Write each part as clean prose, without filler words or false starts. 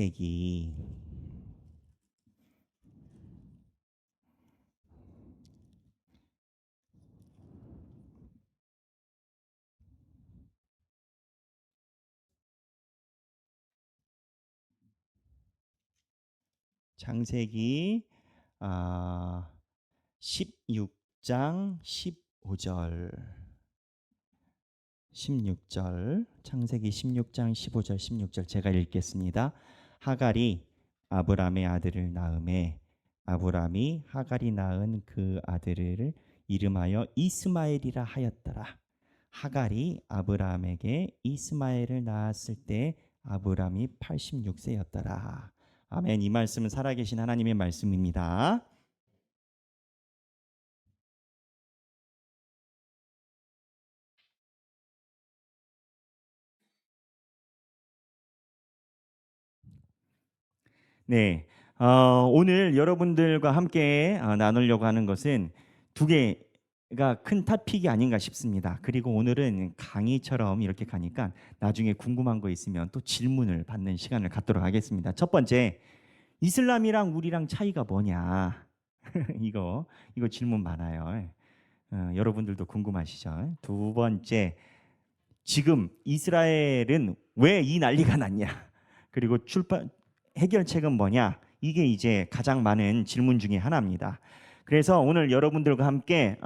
얘기. 창세기 16장 15절 16절 창세기 16장 15절 16절 제가 읽겠습니다. 하갈이 아브람의 아들을 낳음에 아브람이 하갈이 낳은 그 아들을 이름하여 이스마엘이라 하였더라. 하갈이 아브람에게 이스마엘을 낳았을 때 아브람이 86세였더라. 아멘. 이 말씀은 살아계신 하나님의 말씀입니다. 네, 오늘 여러분들과 함께 나누려고 하는 것은 두 개가 큰 토픽이 아닌가 싶습니다. 그리고 오늘은 강의처럼 이렇게 가니까 나중에 궁금한 거 있으면 또 질문을 받는 시간을 갖도록 하겠습니다. 첫 번째, 이슬람이랑 우리랑 차이가 뭐냐? 이거 질문 많아요. 여러분들도 궁금하시죠? 두 번째, 지금 이스라엘은 왜 이 난리가 났냐? 그리고 해결책은 뭐냐? 이게 이제 가장 많은 질문 중에 하나입니다. 그래서 오늘 여러분들과 함께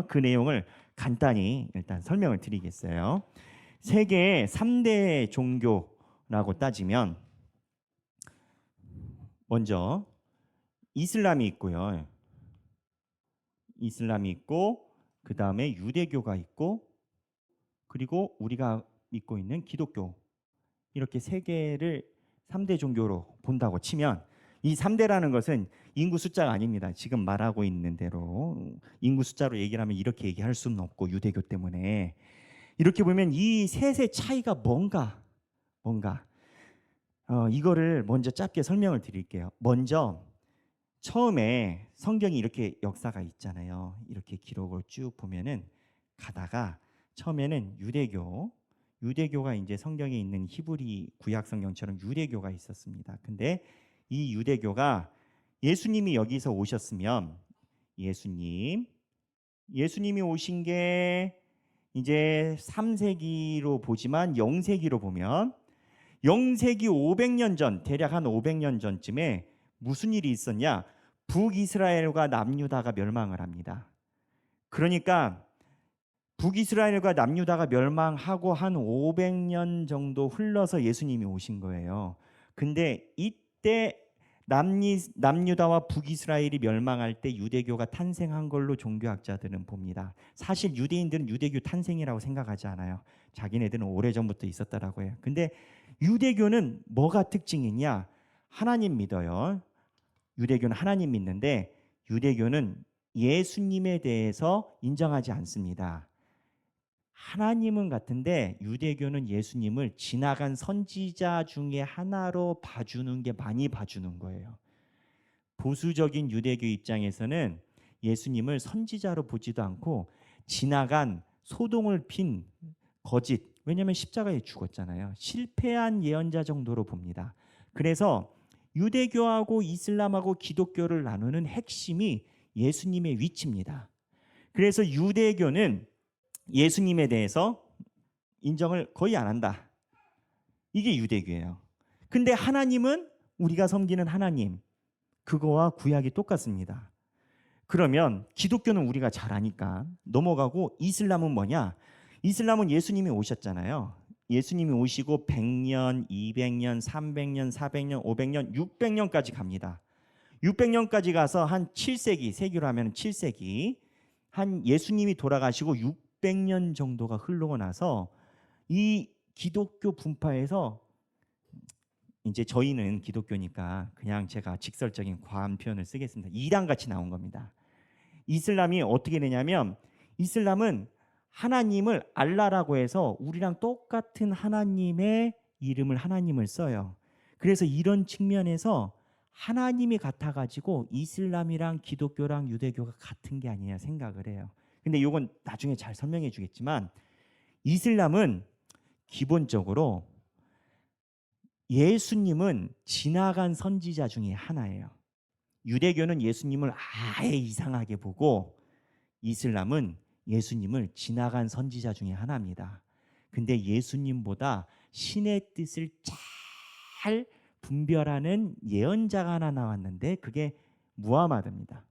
그 내용을 간단히 일단 설명을 드리겠어요. 세계 3대 종교라고 따지면 먼저 이슬람이 있고요. 이슬람이 있고 그 다음에 유대교가 있고 그리고 우리가 믿고 있는 기독교, 이렇게 세 개를 3대 종교로 본다고 치면 이 3대라는 것은 인구 숫자가 아닙니다. 지금 말하고 있는 대로 인구 숫자로 얘기를 하면 이렇게 얘기할 수는 없고 유대교 때문에 이렇게 보면 이 셋의 차이가 뭔가 이거를 먼저 짧게 설명을 드릴게요. 먼저 처음에 성경이 이렇게 역사가 있잖아요. 이렇게 기록을 쭉 보면은 가다가 처음에는 유대교가 이제 성경에 있는 히브리 구약 성경처럼 유대교가 있었습니다. 근데 이 유대교가 예수님이 여기서 오셨으면 예수님이 오신 게 이제 3세기로 보지만 영세기로 보면 영세기 500년 전, 대략 한 500년 전쯤에 무슨 일이 있었냐? 북이스라엘과 남유다가 멸망을 합니다. 그러니까 북이스라엘과 남유다가 멸망하고 한 500년 정도 흘러서 예수님이 오신 거예요. 근데 이때 남유다와 북이스라엘이 멸망할 때 유대교가 탄생한 걸로 종교학자들은 봅니다. 사실 유대인들은 유대교 탄생이라고 생각하지 않아요. 자기네들은 오래전부터 있었다라고 해요. 근데 유대교는 뭐가 특징이냐? 하나님 믿어요. 유대교는 하나님 믿는데 유대교는 예수님에 대해서 인정하지 않습니다. 하나님은 같은데 유대교는 예수님을 지나간 선지자 중에 하나로 봐주는 게 많이 봐주는 거예요. 보수적인 유대교 입장에서는 예수님을 선지자로 보지도 않고 지나간 소동을 핀 거짓, 왜냐하면 십자가에 죽었잖아요. 실패한 예언자 정도로 봅니다. 그래서 유대교하고 이슬람하고 기독교를 나누는 핵심이 예수님의 위치입니다. 그래서 유대교는 예수님에 대해서 인정을 거의 안 한다. 이게 유대교예요. 근데 하나님은 우리가 섬기는 하나님, 그거와 구약이 똑같습니다. 그러면 기독교는 우리가 잘 아니까 넘어가고 이슬람은 뭐냐? 이슬람은 예수님이 오셨잖아요. 예수님이 오시고 100년, 200년, 300년, 400년, 500년, 600년까지 갑니다. 600년까지 가서 한 7세기, 세기로 하면 7세기, 한 예수님이 돌아가시고 600년 정도가 흘러고 나서 이 기독교 분파에서 이제 저희는 기독교니까 그냥 제가 직설적인 과한 표현을 쓰겠습니다. 이단같이 나온 겁니다. 이슬람이 어떻게 되냐면 이슬람은 하나님을 알라라고 해서 우리랑 똑같은 하나님의 이름을 하나님을 써요. 그래서 이런 측면에서 하나님이 같아가지고 이슬람이랑 기독교랑 유대교가 같은 게 아니냐 생각을 해요. 근데 이건 나중에 잘 설명해 주겠지만 이슬람은 기본적으로 예수님은 지나간 선지자 중에 하나예요. 유대교는 예수님을 아예 이상하게 보고 이슬람은 예수님을 지나간 선지자 중에 하나입니다. 근데 예수님보다 신의 뜻을 잘 분별하는 예언자가 하나 나왔는데 그게 무하마드입니다.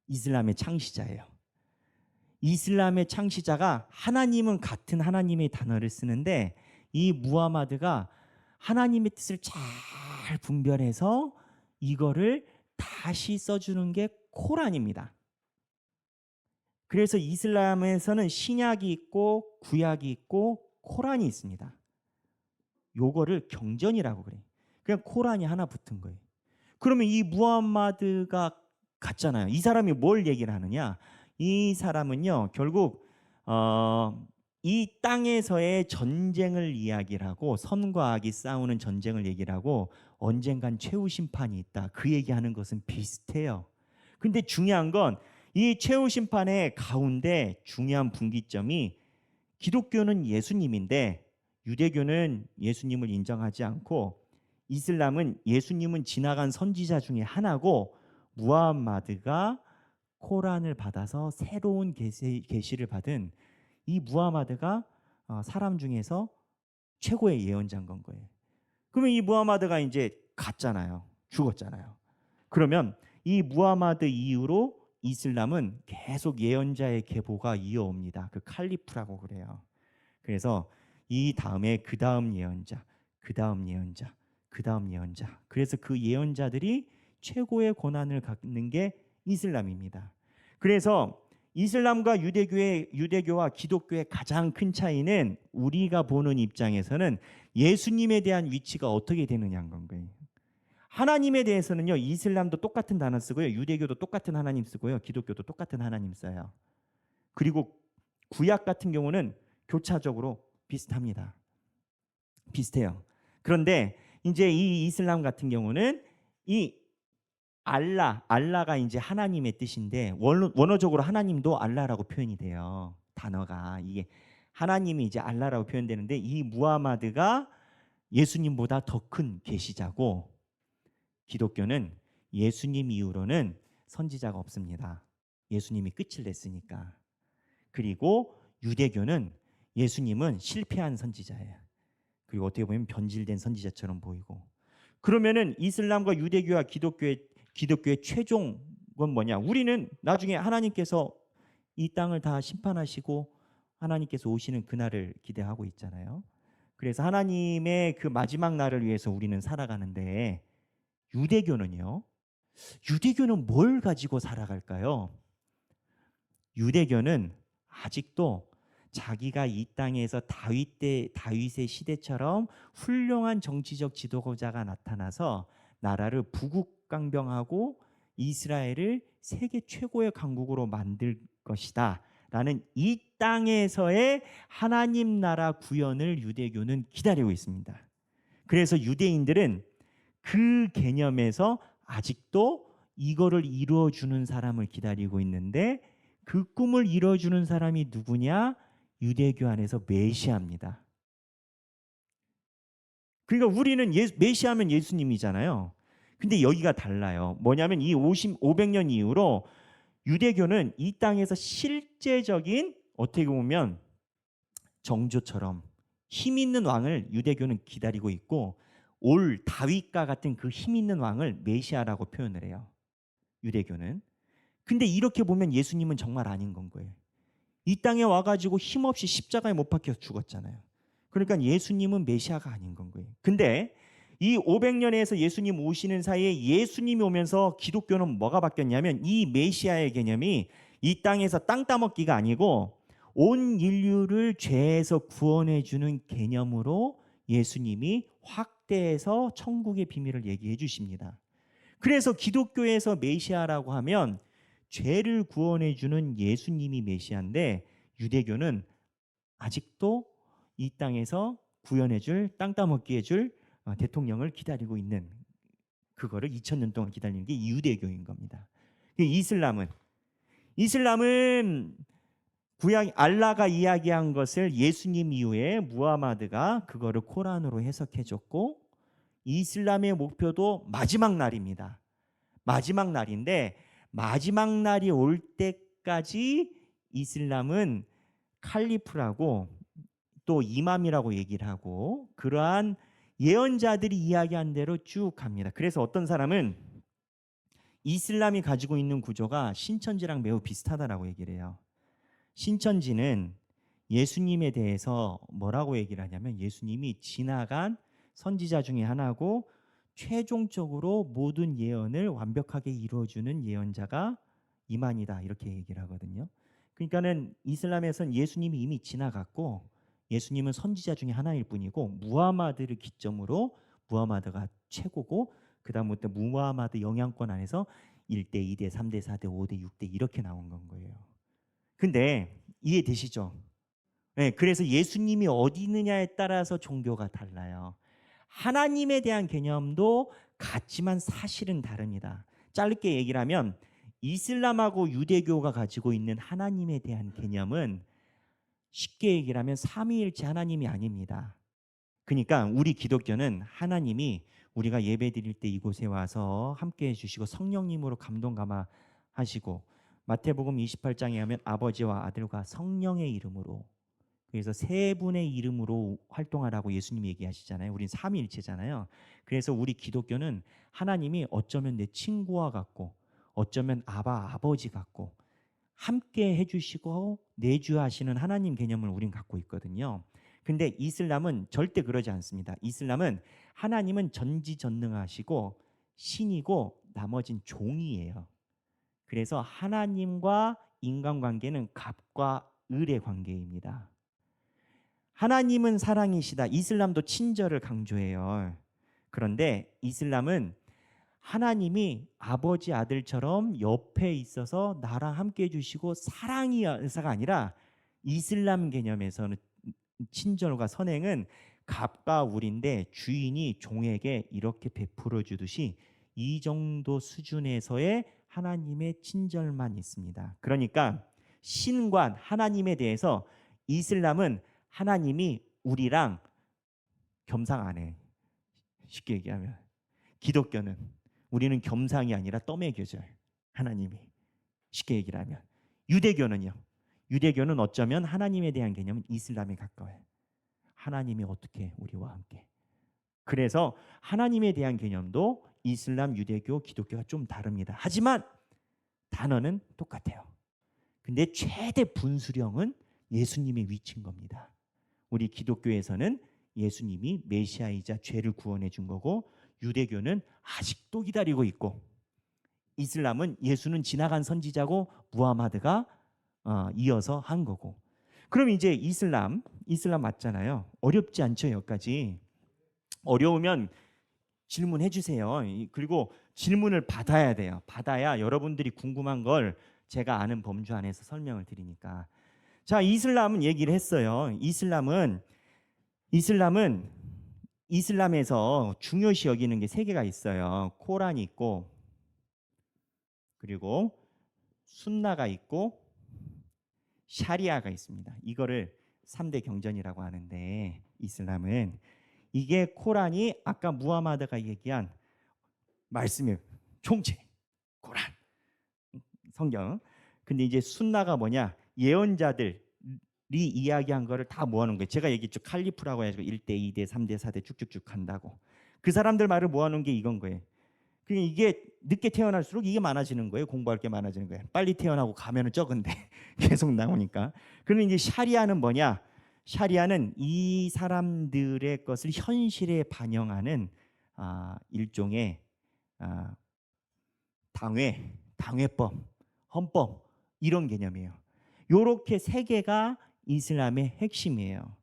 이슬람의 창시자예요. 이슬람의 창시자가 하나님은 같은 하나님의 단어를 쓰는데 이 무하마드가 하나님의 뜻을 잘 분별해서 이거를 다시 써주는 게 코란입니다. 그래서 이슬람에서는 신약이 있고 구약이 있고 코란이 있습니다. 요거를 경전이라고 그래요. 그냥 코란이 하나 붙은 거예요. 그러면 이 무함마드가 같잖아요. 이 사람이 뭘 얘기를 하느냐? 이 사람은요 결국 이 땅에서의 전쟁을 이야기를 하고 선과 악이 싸우는 전쟁을 얘기를 하고 언젠간 최후 심판이 있다. 그 얘기하는 것은 비슷해요. 근데 중요한 건 이 최후 심판의 가운데 중요한 분기점이 기독교는 예수님인데 유대교는 예수님을 인정하지 않고 이슬람은 예수님은 지나간 선지자 중에 하나고 무함마드가 코란을 받아서 새로운 계시를 받은 이 무하마드가 사람 중에서 최고의 예언자인 건 거예요. 그러면 이 무하마드가 이제 갔잖아요. 죽었잖아요. 그러면 이 무하마드 이후로 이슬람은 계속 예언자의 계보가 이어옵니다. 그 칼리프라고 그래요. 그래서 이 다음에 그 다음 예언자, 그 다음 예언자, 그 다음 예언자. 그래서 그 예언자들이 최고의 권한을 갖는 게 이슬람입니다. 그래서 이슬람과 유대교와 기독교의 가장 큰 차이는 우리가 보는 입장에서는 예수님에 대한 위치가 어떻게 되느냐인 건 거예요. 하나님에 대해서는요, 이슬람도 똑같은 단어 쓰고요, 유대교도 똑같은 하나님 쓰고요, 기독교도 똑같은 하나님 써요. 그리고 구약 같은 경우는 교차적으로 비슷합니다. 비슷해요. 그런데 이제 이 이슬람 같은 경우는 이 알라가 이제 하나님의 뜻인데 원어적으로 하나님도 알라라고 표현이 돼요. 단어가 이게 하나님이 이제 알라라고 표현되는데 이 무하마드가 예수님보다 더 큰 계시자고 기독교는 예수님 이후로는 선지자가 없습니다. 예수님이 끝을 냈으니까. 그리고 유대교는 예수님은 실패한 선지자예요. 그리고 어떻게 보면 변질된 선지자처럼 보이고. 그러면은 이슬람과 유대교와 기독교의 최종은 뭐냐? 우리는 나중에 하나님께서 이 땅을 다 심판하시고 하나님께서 오시는 그날을 기대하고 있잖아요. 그래서 하나님의 그 마지막 날을 위해서 우리는 살아가는데 유대교는요? 유대교는 뭘 가지고 살아갈까요? 유대교는 아직도 자기가 이 땅에서 다윗의 시대처럼 훌륭한 정치적 지도자가 나타나서 나라를 부국강병하고 이스라엘을 세계 최고의 강국으로 만들 것이다 라는 이 땅에서의 하나님 나라 구현을 유대교는 기다리고 있습니다. 그래서 유대인들은 그 개념에서 아직도 이거를 이루어주는 사람을 기다리고 있는데 그 꿈을 이루어주는 사람이 누구냐? 유대교 안에서 메시아입니다. 그러니까 우리는 메시아면 예수님이잖아요. 근데 여기가 달라요. 뭐냐면 이 500년 이후로 유대교는 이 땅에서 실제적인 어떻게 보면 정조처럼 힘 있는 왕을 유대교는 기다리고 있고 올 다윗과 같은 그 힘 있는 왕을 메시아라고 표현을 해요. 유대교는. 근데 이렇게 보면 예수님은 정말 아닌 건 거예요. 이 땅에 와가지고 힘없이 십자가에 못 박혀서 죽었잖아요. 그러니까 예수님은 메시아가 아닌 건 거예요. 근데 이 500년에서 예수님 오시는 사이에 예수님이 오면서 기독교는 뭐가 바뀌었냐면 이 메시아의 개념이 이 땅에서 땅 따먹기가 아니고 온 인류를 죄에서 구원해 주는 개념으로 예수님이 확대해서 천국의 비밀을 얘기해 주십니다. 그래서 기독교에서 메시아라고 하면 죄를 구원해 주는 예수님이 메시아인데 유대교는 아직도 이 땅에서 구원해 줄 땅 따먹기 해줄 대통령을 기다리고 있는 그거를 2000년 동안 기다리는 게 유대교인 겁니다. 이슬람은 구약 알라가 이야기한 것을 예수님 이후에 무하마드가 그거를 코란으로 해석해 줬고, 이슬람의 목표도 마지막 날입니다. 마지막 날인데 마지막 날이 올 때까지 이슬람은 칼리프라고 또 이맘이라고 얘기를 하고, 그러한 예언자들이 이야기한 대로 쭉 갑니다. 그래서 어떤 사람은 이슬람이 가지고 있는 구조가 신천지랑 매우 비슷하다라고 얘기를 해요. 신천지는 예수님에 대해서 뭐라고 얘기를 하냐면, 예수님이 지나간 선지자 중에 하나고 최종적으로 모든 예언을 완벽하게 이루어주는 예언자가 이만이다, 이렇게 얘기를 하거든요. 그러니까는 이슬람에서는 예수님이 이미 지나갔고 예수님은 선지자 중에 하나일 뿐이고, 무하마드를 기점으로 무하마드가 최고고, 그 다음부터 무하마드 영향권 안에서 1대, 2대, 3대, 4대, 5대, 6대 이렇게 나온 건 거예요. 근데 이해되시죠? 네, 그래서 예수님이 어디 있느냐에 따라서 종교가 달라요. 하나님에 대한 개념도 같지만 사실은 다릅니다. 짧게 얘기를 하면 이슬람하고 유대교가 가지고 있는 하나님에 대한 개념은 쉽게 얘기를 하면 삼위일체 하나님이 아닙니다. 그러니까 우리 기독교는 하나님이 우리가 예배 드릴 때 이곳에 와서 함께 해주시고 성령님으로 감동 감화하시고, 마태복음 28장에 하면 아버지와 아들과 성령의 이름으로, 그래서 세 분의 이름으로 활동하라고 예수님이 얘기하시잖아요. 우린 삼위일체잖아요. 그래서 우리 기독교는 하나님이 어쩌면 내 친구와 같고 어쩌면 아버지 같고 함께 해주시고 내주하시는 하나님 개념을 우린 갖고 있거든요. 근데 이슬람은 절대 그러지 않습니다. 이슬람은 하나님은 전지전능하시고 신이고 나머진 종이에요. 그래서 하나님과 인간관계는 갑과 을의 관계입니다. 하나님은 사랑이시다. 이슬람도 친절을 강조해요. 그런데 이슬람은 하나님이 아버지 아들처럼 옆에 있어서 나랑 함께 해주시고 사랑이 의사가 아니라, 이슬람 개념에서는 친절과 선행은 갑과 을인데 주인이 종에게 이렇게 베풀어 주듯이 이 정도 수준에서의 하나님의 친절만 있습니다. 그러니까 신관 하나님에 대해서 이슬람은 하나님이 우리랑 겸상 안 해. 쉽게 얘기하면 기독교는 우리는 겸상이 아니라 떠먹여져요. 하나님이. 쉽게 얘기를 하면 유대교는요. 유대교는 어쩌면 하나님에 대한 개념은 이슬람에 가까워요. 하나님이 어떻게 우리와 함께. 그래서 하나님에 대한 개념도 이슬람, 유대교, 기독교가 좀 다릅니다. 하지만 단어는 똑같아요. 근데 최대 분수령은 예수님의 위치인 겁니다. 우리 기독교에서는 예수님이 메시아이자 죄를 구원해 준 거고, 유대교는 아직도 기다리고 있고, 이슬람은 예수는 지나간 선지자고 무하마드가 이어서 한 거고. 그럼 이제 이슬람 맞잖아요. 어렵지 않죠? 여기까지. 어려우면 질문해 주세요. 그리고 질문을 받아야 돼요. 받아야 여러분들이 궁금한 걸 제가 아는 범주 안에서 설명을 드리니까. 자, 이슬람은 얘기를 했어요. 이슬람에서 중요시 여기는 게 세 개가 있어요. 코란이 있고, 그리고 순나가 있고, 샤리아가 있습니다. 이거를 3대 경전이라고 하는데, 이슬람은 이게 코란이 아까 무하마드가 얘기한 말씀의 총체, 코란, 성경. 근데 이제 순나가 뭐냐? 예언자들이 이야기한 거를 다 모아놓은 거예요. 제가 얘기했죠. 칼리프라고 해가지고 1대, 2대, 3대, 4대 쭉쭉쭉 간다고. 그 사람들 말을 모아놓은 게 이건 거예요. 그러니까 이게 늦게 태어날수록 이게 많아지는 거예요. 공부할 게 많아지는 거예요. 빨리 태어나고 가면은 적은데 계속 나오니까. 그러면 이제 샤리아는 뭐냐? 샤리아는 이 사람들의 것을 현실에 반영하는 일종의 당회법, 헌법 이런 개념이에요. 요렇게 세 개가 이슬람의 핵심이에요.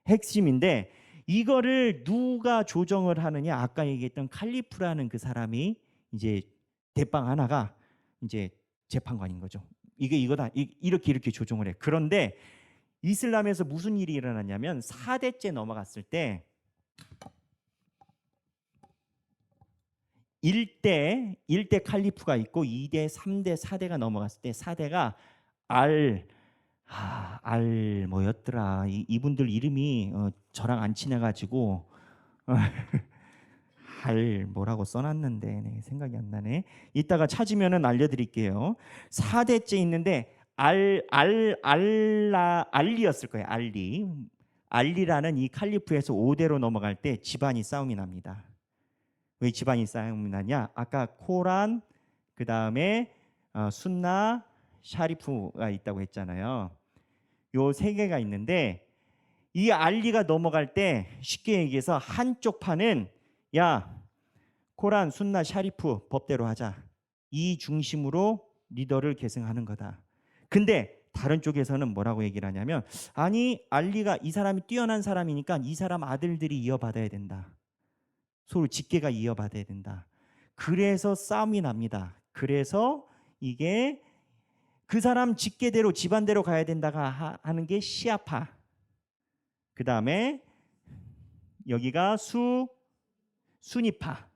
핵심인데 이거를 누가 조정을 하느냐? 아까 얘기했던 칼리프라는 그 사람이 이제 대빵 하나가 이제 재판관인 거죠. 이게 이거다. 이렇게 조정을 해. 그런데 이슬람에서 무슨 일이 일어났냐면 4대째 넘어갔을 때 1대 칼리프가 있고 2대, 3대, 4대가 넘어갔을 때 4대가 알 뭐였더라. 이분들 이름이 저랑 안 친해 가지고 알 뭐라고 써 놨는데 네, 생각이 안 나네. 이따가 찾으면은 알려 드릴게요. 4대째 있는데 알리였을 거예요. 알리. 알리라는 이 칼리프에서 5대로 넘어갈 때 집안이 싸움이 납니다. 왜 집안이 싸움이 나냐? 아까 코란, 그다음에 순나, 샤리프가 있다고 했잖아요. 요 세 개가 있는데 이 알리가 넘어갈 때 쉽게 얘기해서 한쪽 판은 야 코란, 순나, 샤리프 법대로 하자. 이 중심으로 리더를 계승하는 거다. 근데 다른 쪽에서는 뭐라고 얘기를 하냐면 아니 알리가 이 사람이 뛰어난 사람이니까 이 사람 아들들이 이어받아야 된다. 서로 직계가 이어받아야 된다. 그래서 싸움이 납니다. 그래서 이게 그 사람 직계대로 집안대로 가야 된다가 하는 게 시아파. 그 다음에 여기가 순위파.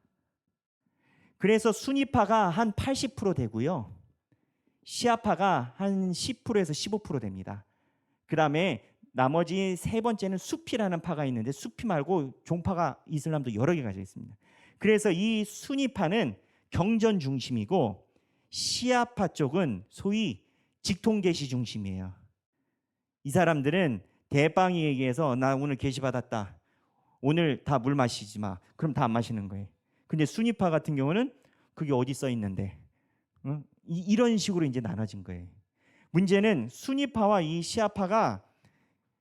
그래서 순위파가 한 80% 되고요. 시아파가 한 10%에서 15% 됩니다. 그 다음에 나머지 세 번째는 수피라는 파가 있는데 수피 말고 종파가 이슬람도 여러 개가 있습니다. 그래서 이 순위파는 경전 중심이고 시아파 쪽은 소위 직통계시 중심이에요. 이 사람들은 대빵이 얘기해서 나 오늘 계시 받았다. 오늘 다 물 마시지 마. 그럼 다 안 마시는 거예요. 근데 순위파 같은 경우는 그게 어디 써 있는데 이런 식으로 이제 나눠진 거예요. 문제는 순위파와 이 시아파가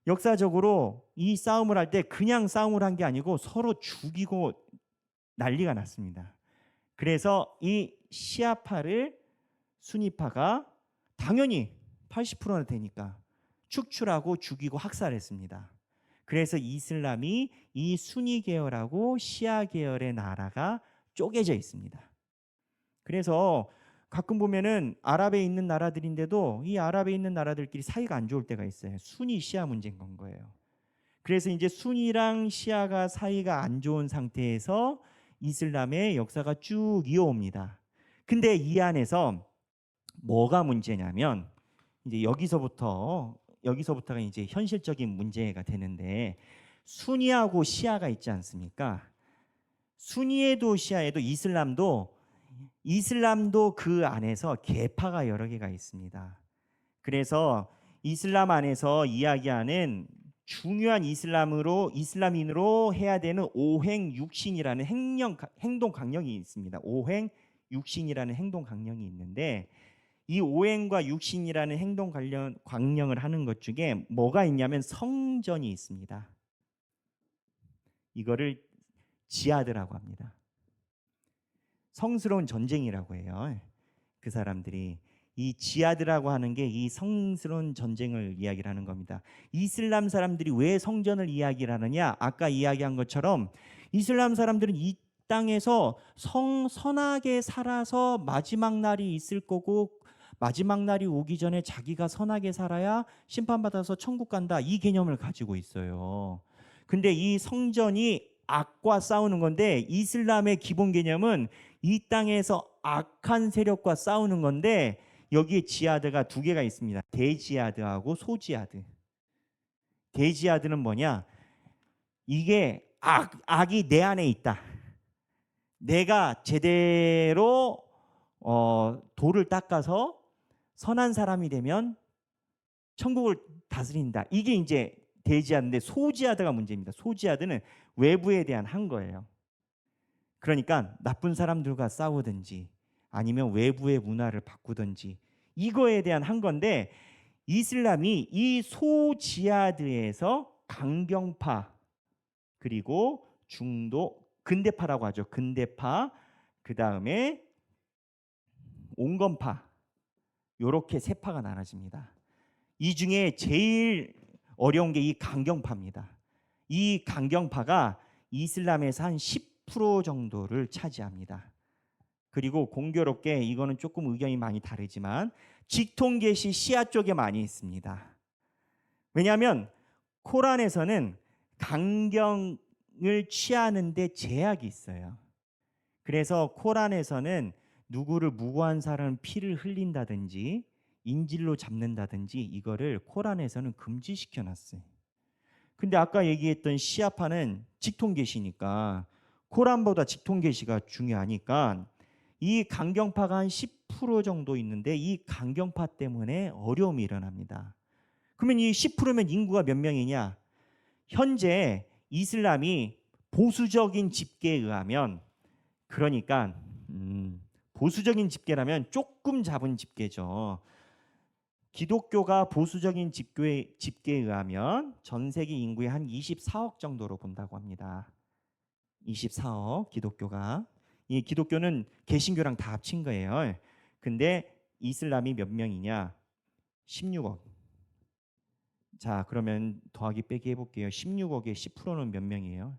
역사적으로 이 싸움을 할 때 그냥 싸움을 한 게 아니고 서로 죽이고 난리가 났습니다. 그래서 이 시아파를 순위파가 당연히 80%나 되니까 축출하고 죽이고 학살했습니다. 그래서 이슬람이 이 순위 계열하고 시아 계열의 나라가 쪼개져 있습니다. 그래서 가끔 보면은 아랍에 있는 나라들인데도 이 아랍에 있는 나라들끼리 사이가 안 좋을 때가 있어요. 순위 시아 문제인 건 거예요. 그래서 이제 순위랑 시아가 사이가 안 좋은 상태에서 이슬람의 역사가 쭉 이어옵니다. 근데 이 안에서 뭐가 문제냐면 이제 여기서부터가 이제 현실적인 문제가 되는데 순위하고 시아가 있지 않습니까? 순위에도 시아에도 이슬람도 그 안에서 계파가 여러 개가 있습니다. 그래서 이슬람 안에서 이야기하는 중요한 이슬람인으로 해야 되는 오행육신이라는 행동 강령이 있습니다. 오행육신이라는 행동 강령이 있는데 이 오행과 육신이라는 행동 강령을 하는 것 중에 뭐가 있냐면 성전이 있습니다. 이거를 지하드라고 합니다. 성스러운 전쟁이라고 해요. 그 사람들이 이 지하드라고 하는 게 이 성스러운 전쟁을 이야기를 하는 겁니다. 이슬람 사람들이 왜 성전을 이야기를 하느냐? 아까 이야기한 것처럼 이슬람 사람들은 이 땅에서 선하게 살아서 마지막 날이 있을 거고 마지막 날이 오기 전에 자기가 선하게 살아야 심판받아서 천국 간다. 이 개념을 가지고 있어요. 근데 이 성전이 악과 싸우는 건데 이슬람의 기본 개념은 이 땅에서 악한 세력과 싸우는 건데 여기에 지하드가 두 개가 있습니다. 대지하드하고 소지하드. 대지하드는 뭐냐? 이게 악이 내 안에 있다. 내가 제대로 돌을 닦아서 선한 사람이 되면 천국을 다스린다. 이게 이제 대지하드인데 소지하드가 문제입니다. 소지하드는 외부에 대한 한 거예요. 그러니까 나쁜 사람들과 싸우든지 아니면 외부의 문화를 바꾸든지 이거에 대한 한 건데 이슬람이 이 소지하드에서 강경파 그리고 중도 근대파라고 하죠. 근대파 그다음에 온건파 요렇게 세 파가 나눠집니다. 이 중에 제일 어려운 게 이 강경파입니다. 이 강경파가 이슬람에서 한 10% 정도를 차지합니다. 그리고 공교롭게 이거는 조금 의견이 많이 다르지만 직통계시 시아 쪽에 많이 있습니다. 왜냐하면 코란에서는 강경을 취하는데 제약이 있어요. 그래서 코란에서는 누구를 무고한 사람 피를 흘린다든지 인질로 잡는다든지 이거를 코란에서는 금지시켜 놨어요. 근데 아까 얘기했던 시아파는 직통계시니까 코란보다 직통계시가 중요하니까 이 강경파가 한 10% 정도 있는데 이 강경파 때문에 어려움이 일어납니다. 그러면 이 10%면 인구가 몇 명이냐? 현재 이슬람이 보수적인 집계에 의하면 그러니까 보수적인 집계라면 조금 잡은 집계죠. 기독교가 보수적인 집계에 의하면 전 세계 인구의 한 24억 정도로 본다고 합니다. 24억 기독교가. 이 기독교는 개신교랑 다 합친 거예요. 근데 이슬람이 몇 명이냐? 16억. 자, 그러면 더하기 빼기 해볼게요. 16억의 10%는 몇 명이에요?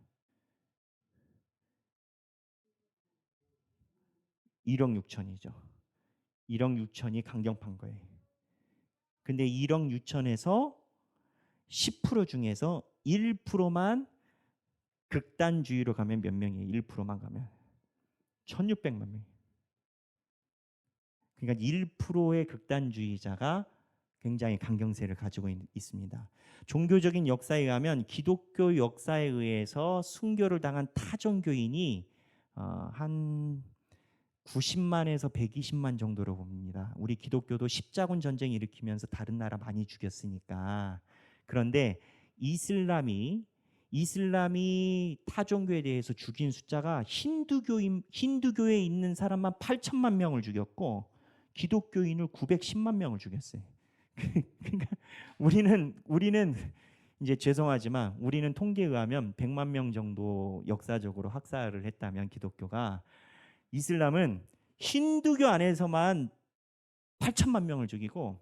1억 6천이죠. 1억 6천이 강경파인 거예요. 근데 1억 6천에서 10% 중에서 1%만 극단주의로 가면 몇 명이에요? 1%만 가면 1600만 명. 그러니까 1%의 극단주의자가 굉장히 강경세를 가지고 있습니다. 종교적인 역사에 의하면 기독교 역사에 의해서 순교를 당한 타종교인이 한 90만에서 120만 정도로 봅니다. 우리 기독교도 십자군 전쟁 일으키면서 다른 나라 많이 죽였으니까. 그런데 이슬람이 타종교에 대해서 죽인 숫자가 힌두교에 있는 사람만 8천만 명을 죽였고 기독교인을 910만 명을 죽였어요. 그러니까 우리는 이제 죄송하지만 우리는 통계에 의하면 100만 명 정도 역사적으로 학살을 했다면 기독교가 이슬람은 힌두교 안에서만 8천만 명을 죽이고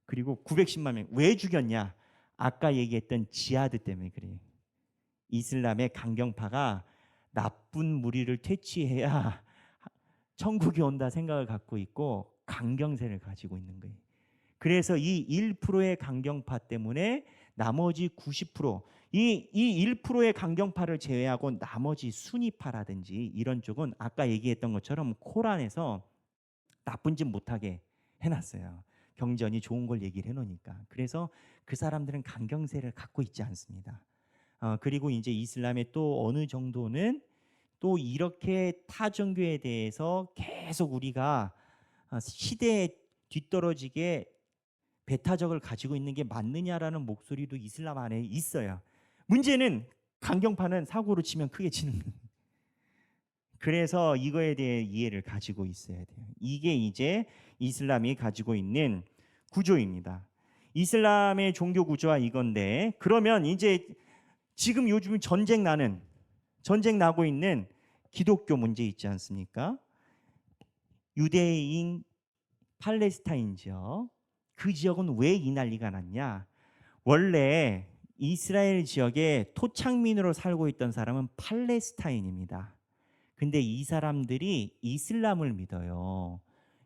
그리고 910만 명. 왜 죽였냐? 아까 얘기했던 지하드 때문에 그래요. 이슬람의 강경파가 나쁜 무리를 퇴치해야 천국이 온다 생각을 갖고 있고 강경세를 가지고 있는 거예요. 그래서 이 1%의 강경파 때문에 나머지 90%, 이 1%의 강경파를 제외하고 나머지 순위파라든지 이런 쪽은 아까 얘기했던 것처럼 코란에서 나쁜 짓 못하게 해놨어요. 경전이 좋은 걸 얘기를 해놓으니까. 그래서 그 사람들은 강경세를 갖고 있지 않습니다. 그리고 이제 이슬람의 또 어느 정도는 또 이렇게 타종교에 대해서 계속 우리가 시대에 뒤떨어지게 배타적을 가지고 있는 게 맞느냐라는 목소리도 이슬람 안에 있어요. 문제는 강경파는 사고로 치면 크게 치는 거예요. 그래서 이거에 대해 이해를 가지고 있어야 돼요. 이게 이제 이슬람이 가지고 있는 구조입니다. 이슬람의 종교 구조와 이건데 그러면 이제 지금 요즘 전쟁 나고 있는 기독교 문제 있지 않습니까? 유대인 팔레스타인 지역 그 지역은 왜 이 난리가 났냐? 원래 이스라엘 지역에 토착민으로 살고 있던 사람은 팔레스타인입니다. 근데 이 사람들이 이슬람을 믿어요.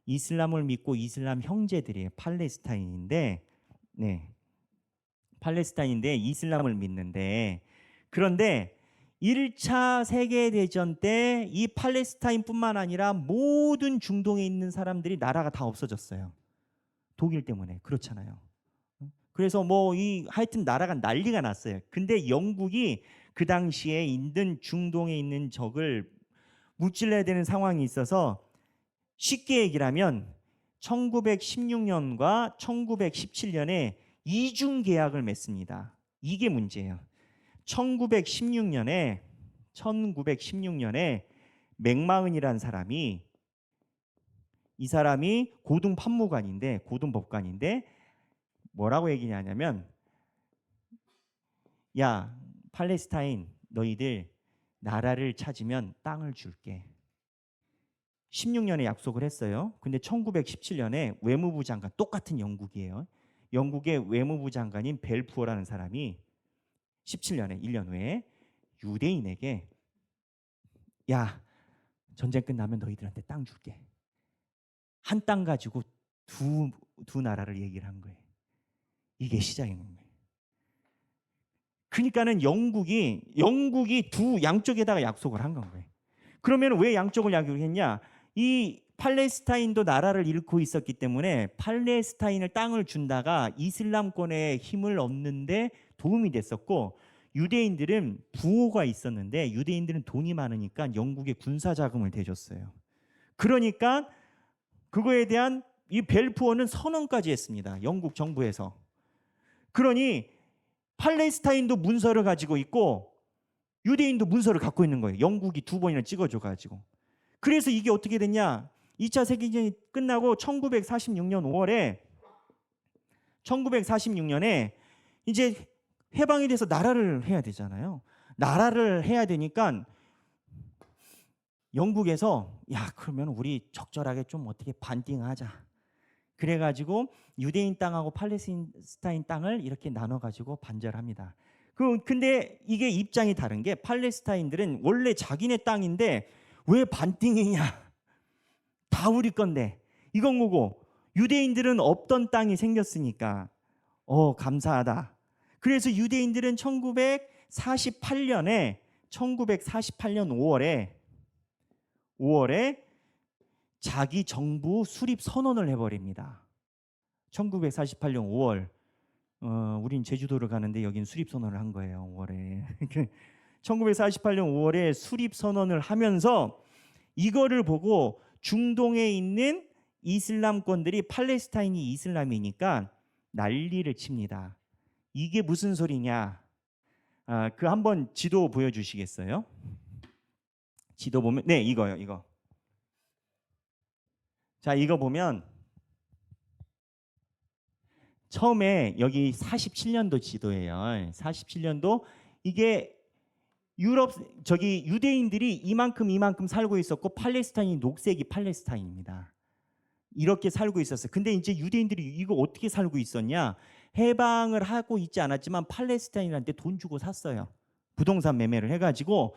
이슬람을 믿고 이슬람 형제들이에요. 팔레스타인인데 이슬람을 믿는데 그런데 1차 세계대전 때 이 팔레스타인뿐만 아니라 모든 중동에 있는 사람들이 나라가 다 없어졌어요. 독일 때문에 그렇잖아요. 그래서 하여튼 나라가 난리가 났어요. 근데 영국이 그 당시에 있는 중동에 있는 적을 무찔러야 되는 상황이 있어서 쉽게 얘기를 하면 1916년과 1917년에 이중 계약을 맺습니다. 이게 문제예요. 1916년에 맥마흔이라는 사람이 이 사람이 고등법관인데 뭐라고 얘기하냐면 야 팔레스타인 너희들 나라를 찾으면 땅을 줄게. 16년에 약속을 했어요. 근데 1917년에 외무부 장관 똑같은 영국이에요. 영국의 외무부 장관인 벨푸어라는 사람이 17년에 1년 후에 유대인에게 야 전쟁 끝나면 너희들한테 땅 줄게. 한 땅 가지고 두 나라를 얘기를 한 거예요. 이게 시작인 거예요. 그러니까는 영국이 두 양쪽에다가 약속을 한 거예요. 그러면 왜 양쪽을 약속했냐? 이 팔레스타인도 나라를 잃고 있었기 때문에 팔레스타인을 땅을 준다가 이슬람권에 힘을 얻는데 도움이 됐었고, 유대인들은 부호가 있었는데 유대인들은 돈이 많으니까 영국에 군사 자금을 대줬어요. 그러니까 그거에 대한 이 벨푸어는 선언까지 했습니다. 영국 정부에서. 그러니 팔레스타인도 문서를 가지고 있고 유대인도 문서를 갖고 있는 거예요. 영국이 2번이나 찍어줘 가지고. 그래서 이게 어떻게 됐냐? 2차 세계대전이 끝나고 1946년에 이제 해방이 돼서 나라를 해야 되잖아요. 나라를 해야 되니까 영국에서 야, 그러면 우리 적절하게 좀 어떻게 반띵하자. 그래가지고 유대인 땅하고 팔레스타인 땅을 이렇게 나눠가지고 반절합니다. 근데 이게 입장이 다른 게, 팔레스타인들은 원래 자기네 땅인데 왜 반띵이냐? 다 우리 건데. 이건 거고, 유대인들은 없던 땅이 생겼으니까 감사하다. 그래서 유대인들은 1948년 5월에 자기 정부 수립 선언을 해버립니다. 1948년 5월. 우린 제주도를 가는데 여긴 수립 선언을 한 거예요. 5월에. 1948년 5월에 수립 선언을 하면서 이거를 보고 중동에 있는 이슬람권들이, 팔레스타인이 이슬람이니까 난리를 칩니다. 이게 무슨 소리냐? 그 한번 지도 보여주시겠어요? 지도 보면, 네, 이거요, 이거. 자, 이거 보면 처음에 여기 47년도 지도예요. 47년도. 이게 유대인들이 이만큼 살고 있었고, 팔레스타인이 녹색이 팔레스타인입니다. 이렇게 살고 있었어요. 근데 이제 유대인들이 이거 어떻게 살고 있었냐? 해방을 하고 있지 않았지만 팔레스타인한테 돈 주고 샀어요. 부동산 매매를 해가지고.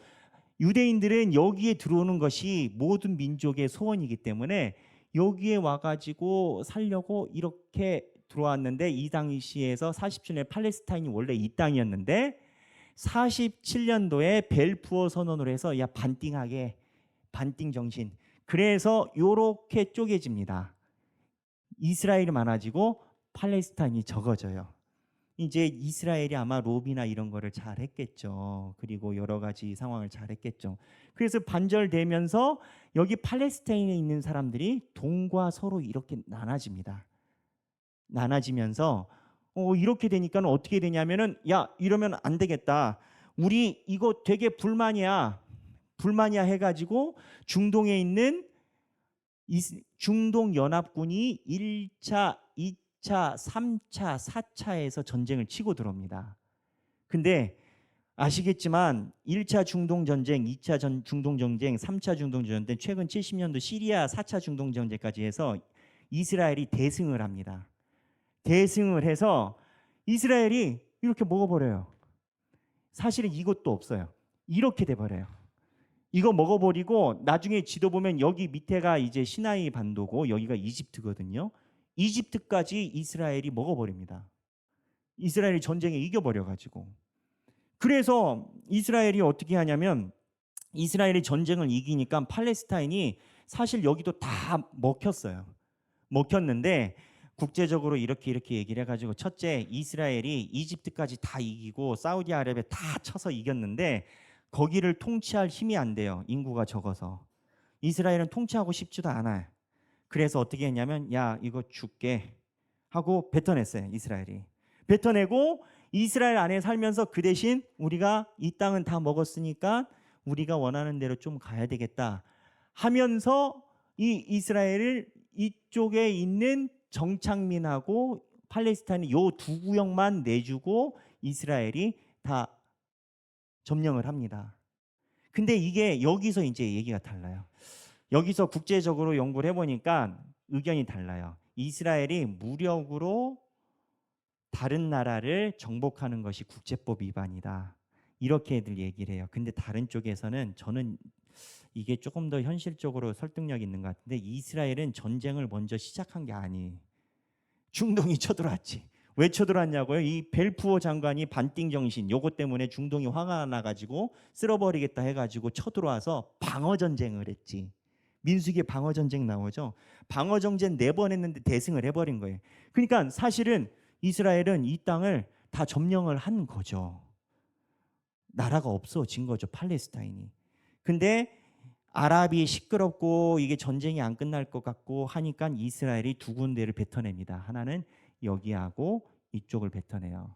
유대인들은 여기에 들어오는 것이 모든 민족의 소원이기 때문에 여기에 와가지고 살려고 이렇게 들어왔는데, 이 당시에서 47년에 팔레스타인이 원래 이 땅이었는데 47년도에 벨푸어 선언을 해서 야, 반띵하게, 반띵 정신. 그래서 요렇게 쪼개집니다. 이스라엘이 많아지고 팔레스타인이 적어져요. 이제 이스라엘이 아마 로비나 이런 거를 잘 했겠죠. 그리고 여러 가지 상황을 잘 했겠죠. 그래서 반절되면서 여기 팔레스타인에 있는 사람들이 동과 서로 이렇게 나눠지면서 이렇게 되니까 어떻게 되냐면은, 야, 이러면 안 되겠다. 우리 이거 되게 불만이야 해가지고 중동에 있는 중동 연합군이 1차, 2차, 3차, 4차에서 전쟁을 치고 들어옵니다. 근데 아시겠지만 1차 중동 전쟁, 2차 중동 전쟁, 3차 중동 전쟁, 최근 70년도 시리아 4차 중동 전쟁까지 해서 이스라엘이 대승을 합니다. 대승을 해서 이스라엘이 이렇게 먹어버려요. 사실은 이것도 없어요. 이렇게 돼버려요. 이거 먹어버리고 나중에 지도 보면 여기 밑에가 이제 시나이 반도고 여기가 이집트거든요. 이집트까지 이스라엘이 먹어버립니다. 이스라엘이 전쟁에 이겨버려가지고. 그래서 이스라엘이 어떻게 하냐면, 이스라엘이 전쟁을 이기니까 팔레스타인이 사실 여기도 다 먹혔는데 국제적으로 이렇게 얘기를 해가지고, 첫째, 이스라엘이 이집트까지 다 이기고 사우디아라비아 다 쳐서 이겼는데 거기를 통치할 힘이 안 돼요. 인구가 적어서. 이스라엘은 통치하고 싶지도 않아요. 그래서 어떻게 했냐면, 야, 이거 줄게 하고 뱉어냈어요. 이스라엘이 뱉어내고, 이스라엘 안에 살면서 그 대신 우리가 이 땅은 다 먹었으니까 우리가 원하는 대로 좀 가야 되겠다 하면서 이 이스라엘을 이쪽에 있는 정착민하고 팔레스타인 요 두 구역만 내주고 이스라엘이 다 점령을 합니다. 근데 이게 여기서 이제 얘기가 달라요. 여기서 국제적으로 연구를 해보니까 의견이 달라요. 이스라엘이 무력으로 다른 나라를 정복하는 것이 국제법 위반이다. 이렇게들 얘기를 해요. 근데 다른 쪽에서는, 저는 이게 조금 더 현실적으로 설득력 있는 것 같은데, 이스라엘은 전쟁을 먼저 시작한 게 아니에요. 중동이 쳐들어왔지. 왜 쳐들어왔냐고요? 이 벨푸어 장관이 반띵 정신 요거 때문에 중동이 화가 나가지고 쓸어버리겠다 해가지고 쳐들어와서 방어 전쟁을 했지. 민수기에 방어 전쟁 나오죠. 방어 전쟁 4번 했는데 대승을 해버린 거예요. 그러니까 사실은 이스라엘은 이 땅을 다 점령을 한 거죠. 나라가 없어진 거죠, 팔레스타인이. 근데 아랍이 시끄럽고 이게 전쟁이 안 끝날 것 같고 하니까 이스라엘이 두 군데를 뱉어냅니다. 하나는 여기하고 이쪽을 뱉어내요.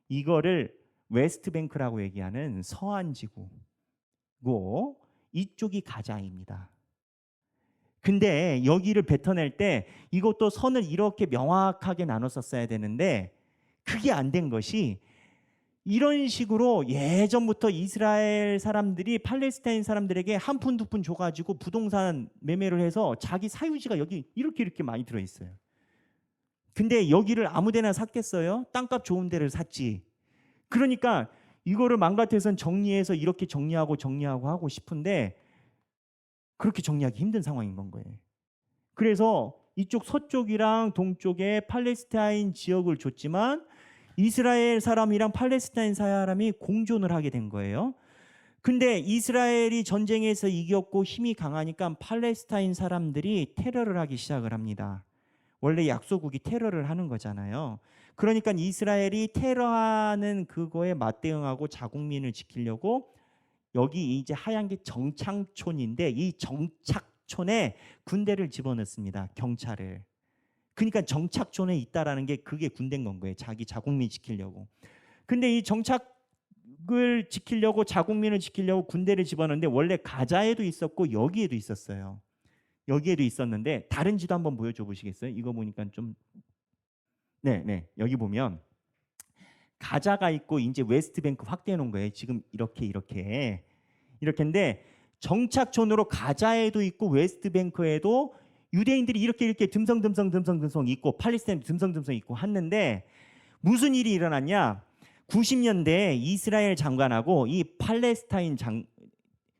이거를 웨스트뱅크라고 얘기하는 서안 지구고 이쪽이 가자입니다. 근데 여기를 뱉어낼 때 이것도 선을 이렇게 명확하게 나눴었어야 되는데 그게 안 된 것이 이런 식으로 예전부터 이스라엘 사람들이 팔레스타인 사람들에게 한 푼 두 푼 줘가지고 부동산 매매를 해서 자기 사유지가 여기 이렇게 많이 들어있어요. 근데 여기를 아무데나 샀겠어요? 땅값 좋은 데를 샀지. 그러니까 이거를 맘 같아서는 정리해서 이렇게 정리하고 하고 싶은데 그렇게 정리하기 힘든 상황인 건 거예요. 그래서 이쪽 서쪽이랑 동쪽에 팔레스타인 지역을 줬지만 이스라엘 사람이랑 팔레스타인 사람이 공존을 하게 된 거예요. 근데 이스라엘이 전쟁에서 이겼고 힘이 강하니까 팔레스타인 사람들이 테러를 하기 시작을 합니다. 원래 약소국이 테러를 하는 거잖아요. 그러니까 이스라엘이 테러하는 그거에 맞대응하고 자국민을 지키려고 여기 이제 하얀 게 정착촌인데 이 정착촌에 군대를 집어넣습니다. 경찰을. 그러니까 정착촌에 있다라는 게 그게 군대인 건 거예요. 자기 자국민 지키려고. 근데 이 정착을 지키려고 자국민을 지키려고 군대를 집어넣는데 원래 가자에도 있었고 여기에도 있었어요. 여기에도 있었는데 다른 지도 한번 보여줘 보시겠어요? 이거 보니까 좀 네. 여기 보면 가자가 있고 이제 웨스트뱅크 확대해 놓은 거예요. 지금 이렇게인데 정착촌으로 가자에도 있고 웨스트뱅크에도 유대인들이 이렇게 듬성듬성 있고 팔레스타인 듬성듬성 있고 했는데 무슨 일이 일어났냐? 90년대에 이스라엘 장관하고 이 팔레스타인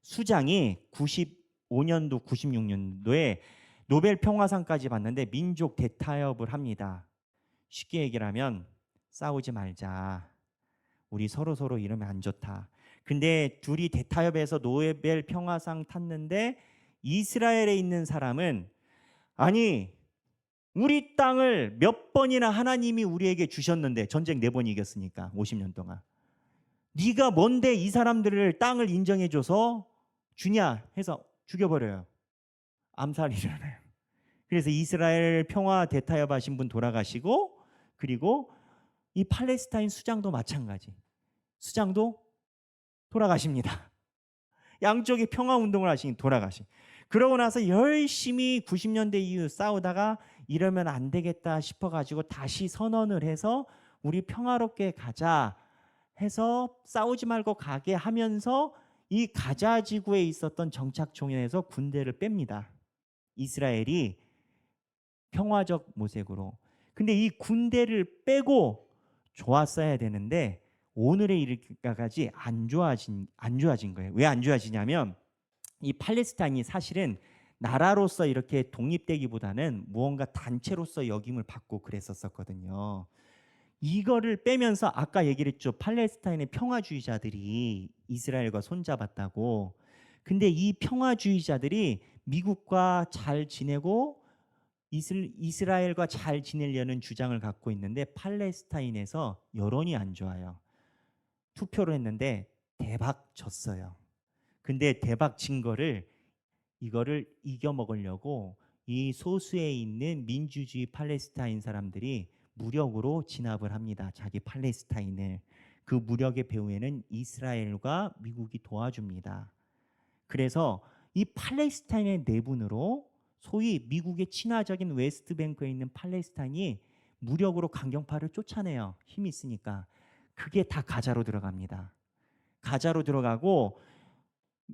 수장이 95년도 96년도에 노벨 평화상까지 받는데 민족 대타협을 합니다. 쉽게 얘기를 하면 싸우지 말자. 우리 서로 이러면 안 좋다. 근데 둘이 대타협에서 노벨 평화상 탔는데 이스라엘에 있는 사람은 아니 우리 땅을 몇 번이나 하나님이 우리에게 주셨는데 전쟁 4번 이겼으니까 50년 동안 네가 뭔데 이 사람들을 땅을 인정해줘서 주냐 해서 죽여버려요. 암살이 일어나요. 그래서 이스라엘 평화 대타협 하신 분 돌아가시고 그리고 이 팔레스타인 수장도 마찬가지. 수장도 돌아가십니다. 양쪽이 평화운동을 하시니 돌아가시. 그러고 나서 열심히 90년대 이후 싸우다가 이러면 안 되겠다 싶어가지고 다시 선언을 해서 우리 평화롭게 가자 해서 싸우지 말고 가게 하면서 이 가자 지구에 있었던 정착촌에서 군대를 뺍니다. 이스라엘이 평화적 모색으로. 근데 이 군대를 빼고 좋았어야 되는데 오늘에 이르기까지 안 좋아진 거예요. 왜 안 좋아지냐면 이 팔레스타인이 사실은 나라로서 이렇게 독립되기보다는 무언가 단체로서 역임을 받고 그랬었거든요. 이거를 빼면서 아까 얘기를 했죠. 팔레스타인의 평화주의자들이 이스라엘과 손잡았다고. 근데 이 평화주의자들이 미국과 잘 지내고 이스라엘과 잘 지내려는 주장을 갖고 있는데 팔레스타인에서 여론이 안 좋아요. 투표를 했는데 대박 졌어요. 근데 대박 진 거를 이거를 이겨 먹으려고 이 소수에 있는 민주주의 팔레스타인 사람들이 무력으로 진압을 합니다. 자기 팔레스타인을. 그 무력의 배후에는 이스라엘과 미국이 도와줍니다. 그래서 이 팔레스타인의 내분으로 소위 미국의 친화적인 웨스트뱅크에 있는 팔레스타인이 무력으로 강경파를 쫓아내요. 힘이 있으니까. 그게 다 가자로 들어갑니다. 가자로 들어가고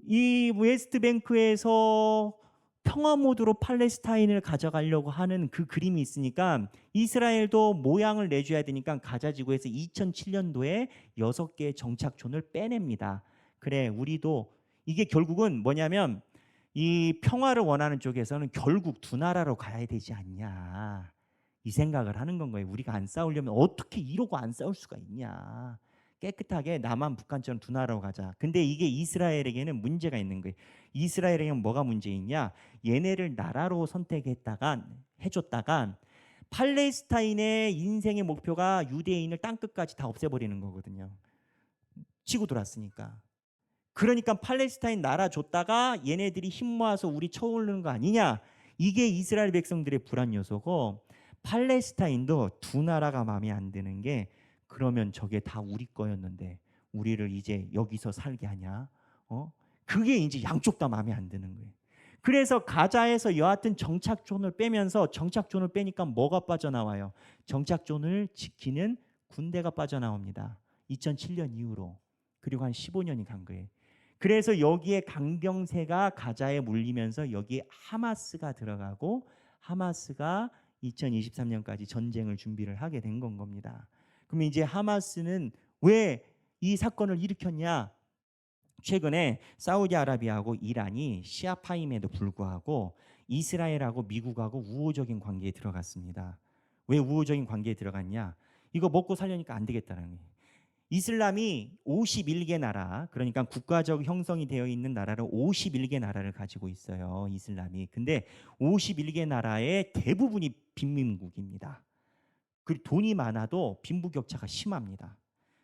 이 웨스트뱅크에서 평화 모드로 팔레스타인을 가져가려고 하는 그 그림이 있으니까 이스라엘도 모양을 내줘야 되니까 가자 지구에서 2007년도에 6개의 정착촌을 빼냅니다. 그래 우리도 이게 결국은 뭐냐면 이 평화를 원하는 쪽에서는 결국 두 나라로 가야 되지 않냐 이 생각을 하는 건 거예요. 우리가 안 싸우려면 어떻게 이러고 안 싸울 수가 있냐. 깨끗하게 남한 북한처럼 두 나라로 가자. 근데 이게 이스라엘에게는 문제가 있는 거예요. 이스라엘에게는 뭐가 문제 있냐? 얘네를 나라로 선택했다가 해줬다가 팔레스타인의 인생의 목표가 유대인을 땅끝까지 다 없애버리는 거거든요. 치고 돌았으니까. 그러니까 팔레스타인 나라 줬다가 얘네들이 힘 모아서 우리 쳐오르는 거 아니냐? 이게 이스라엘 백성들의 불안 요소고, 팔레스타인도 두 나라가 마음에 안 드는 게, 그러면 저게 다 우리 거였는데 우리를 이제 여기서 살게 하냐? 그게 이제 양쪽 다 마음에 안 드는 거예요. 그래서 가자에서 여하튼 정착존을 빼면서, 정착존을 빼니까 뭐가 빠져나와요? 정착존을 지키는 군대가 빠져나옵니다. 2007년 이후로. 그리고 한 15년이 간 거예요. 그래서 여기에 강병세가 가자에 물리면서 여기에 하마스가 들어가고, 하마스가 2023년까지 전쟁을 준비를 하게 된 건 겁니다. 그럼 이제 하마스는 왜 이 사건을 일으켰냐? 최근에 사우디아라비아하고 이란이 시아파임에도 불구하고 이스라엘하고 미국하고 우호적인 관계에 들어갔습니다. 왜 우호적인 관계에 들어갔냐? 이거 먹고 살려니까 안 되겠다는 거예요. 이슬람이 51개 나라, 그러니까 국가적 형성이 되어 있는 나라를 51개 나라를 가지고 있어요, 이슬람이. 근데 51개 나라의 대부분이 빈민국입니다. 그리고 돈이 많아도 빈부격차가 심합니다.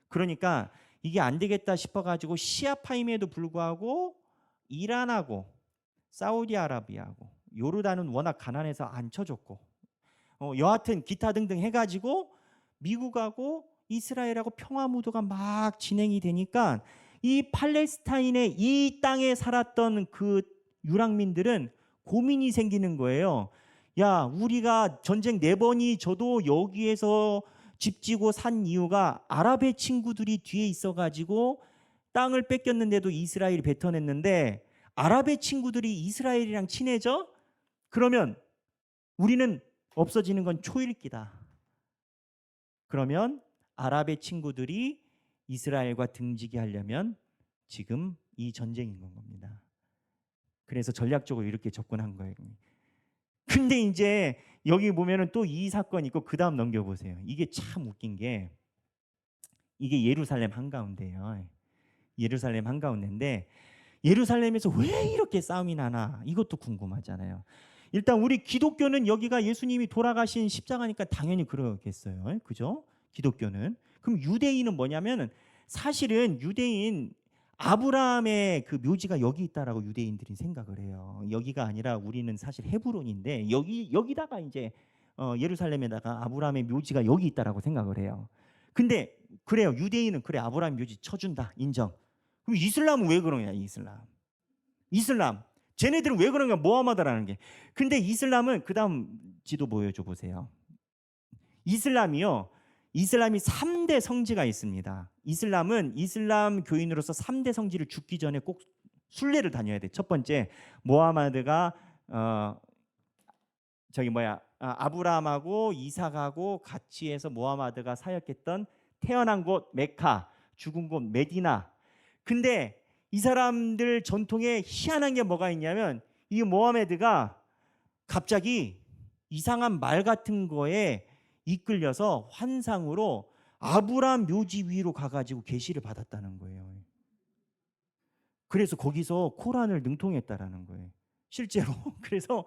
그러니까 이게 안 되겠다 싶어가지고 시아파임에도 불구하고 이란하고 사우디아라비아하고 요르단은 워낙 가난해서 안 쳐줬고, 여하튼 기타 등등 해가지고 미국하고 이스라엘하고 평화 무도가 막 진행이 되니까 이 팔레스타인의 이 땅에 살았던 그 유랑민들은 고민이 생기는 거예요. 야, 우리가 전쟁 4번이 져도 여기에서 집 지고 산 이유가 아랍의 친구들이 뒤에 있어가지고 땅을 뺏겼는데도 이스라엘이 뱉어냈는데, 아랍의 친구들이 이스라엘이랑 친해져? 그러면 우리는 없어지는 건 초일기다. 그러면 아랍의 친구들이 이스라엘과 등지게 하려면 지금 이 전쟁인 건 겁니다. 그래서 전략적으로 이렇게 접근한 거예요. 근데 이제 여기 보면은 또 이 사건이 있고, 그 다음 넘겨보세요. 이게 참 웃긴 게, 이게 예루살렘 한가운데예요. 예루살렘 한가운데인데, 예루살렘에서 왜 이렇게 싸움이 나나, 이것도 궁금하잖아요. 일단 우리 기독교는 여기가 예수님이 돌아가신 십자가니까 당연히 그러겠어요. 그죠? 기독교는. 그럼 유대인은 뭐냐면은, 사실은 유대인 아브라함의 그 묘지가 여기 있다라고 유대인들이 생각을 해요. 여기가 아니라 우리는 사실 헤브론인데 여기다가 이제 예루살렘에다가 아브라함의 묘지가 여기 있다라고 생각을 해요. 근데 그래요. 유대인은 그래, 아브라함 묘지 쳐준다, 인정. 그럼 이슬람은 왜 그러냐? 이슬람 쟤네들은 왜 그런가? 모하마드라는 게. 근데 이슬람은, 그 다음 지도 보여줘 보세요. 이슬람이 3대 성지가 있습니다. 이슬람은 이슬람 교인으로서 3대 성지를 죽기 전에 꼭 순례를 다녀야 돼. 첫 번째, 모하마드가 아브라함하고 이삭하고 같이 해서 모하마드가 사역했던 태어난 곳 메카, 죽은 곳 메디나. 근데 이 사람들 전통에 희한한 게 뭐가 있냐면, 이 모하메드가 갑자기 이상한 말 같은 거에 이끌려서 환상으로 아브라함 묘지 위로 가가지고 계시를 받았다는 거예요. 그래서 거기서 코란을 능통했다라는 거예요, 실제로. 그래서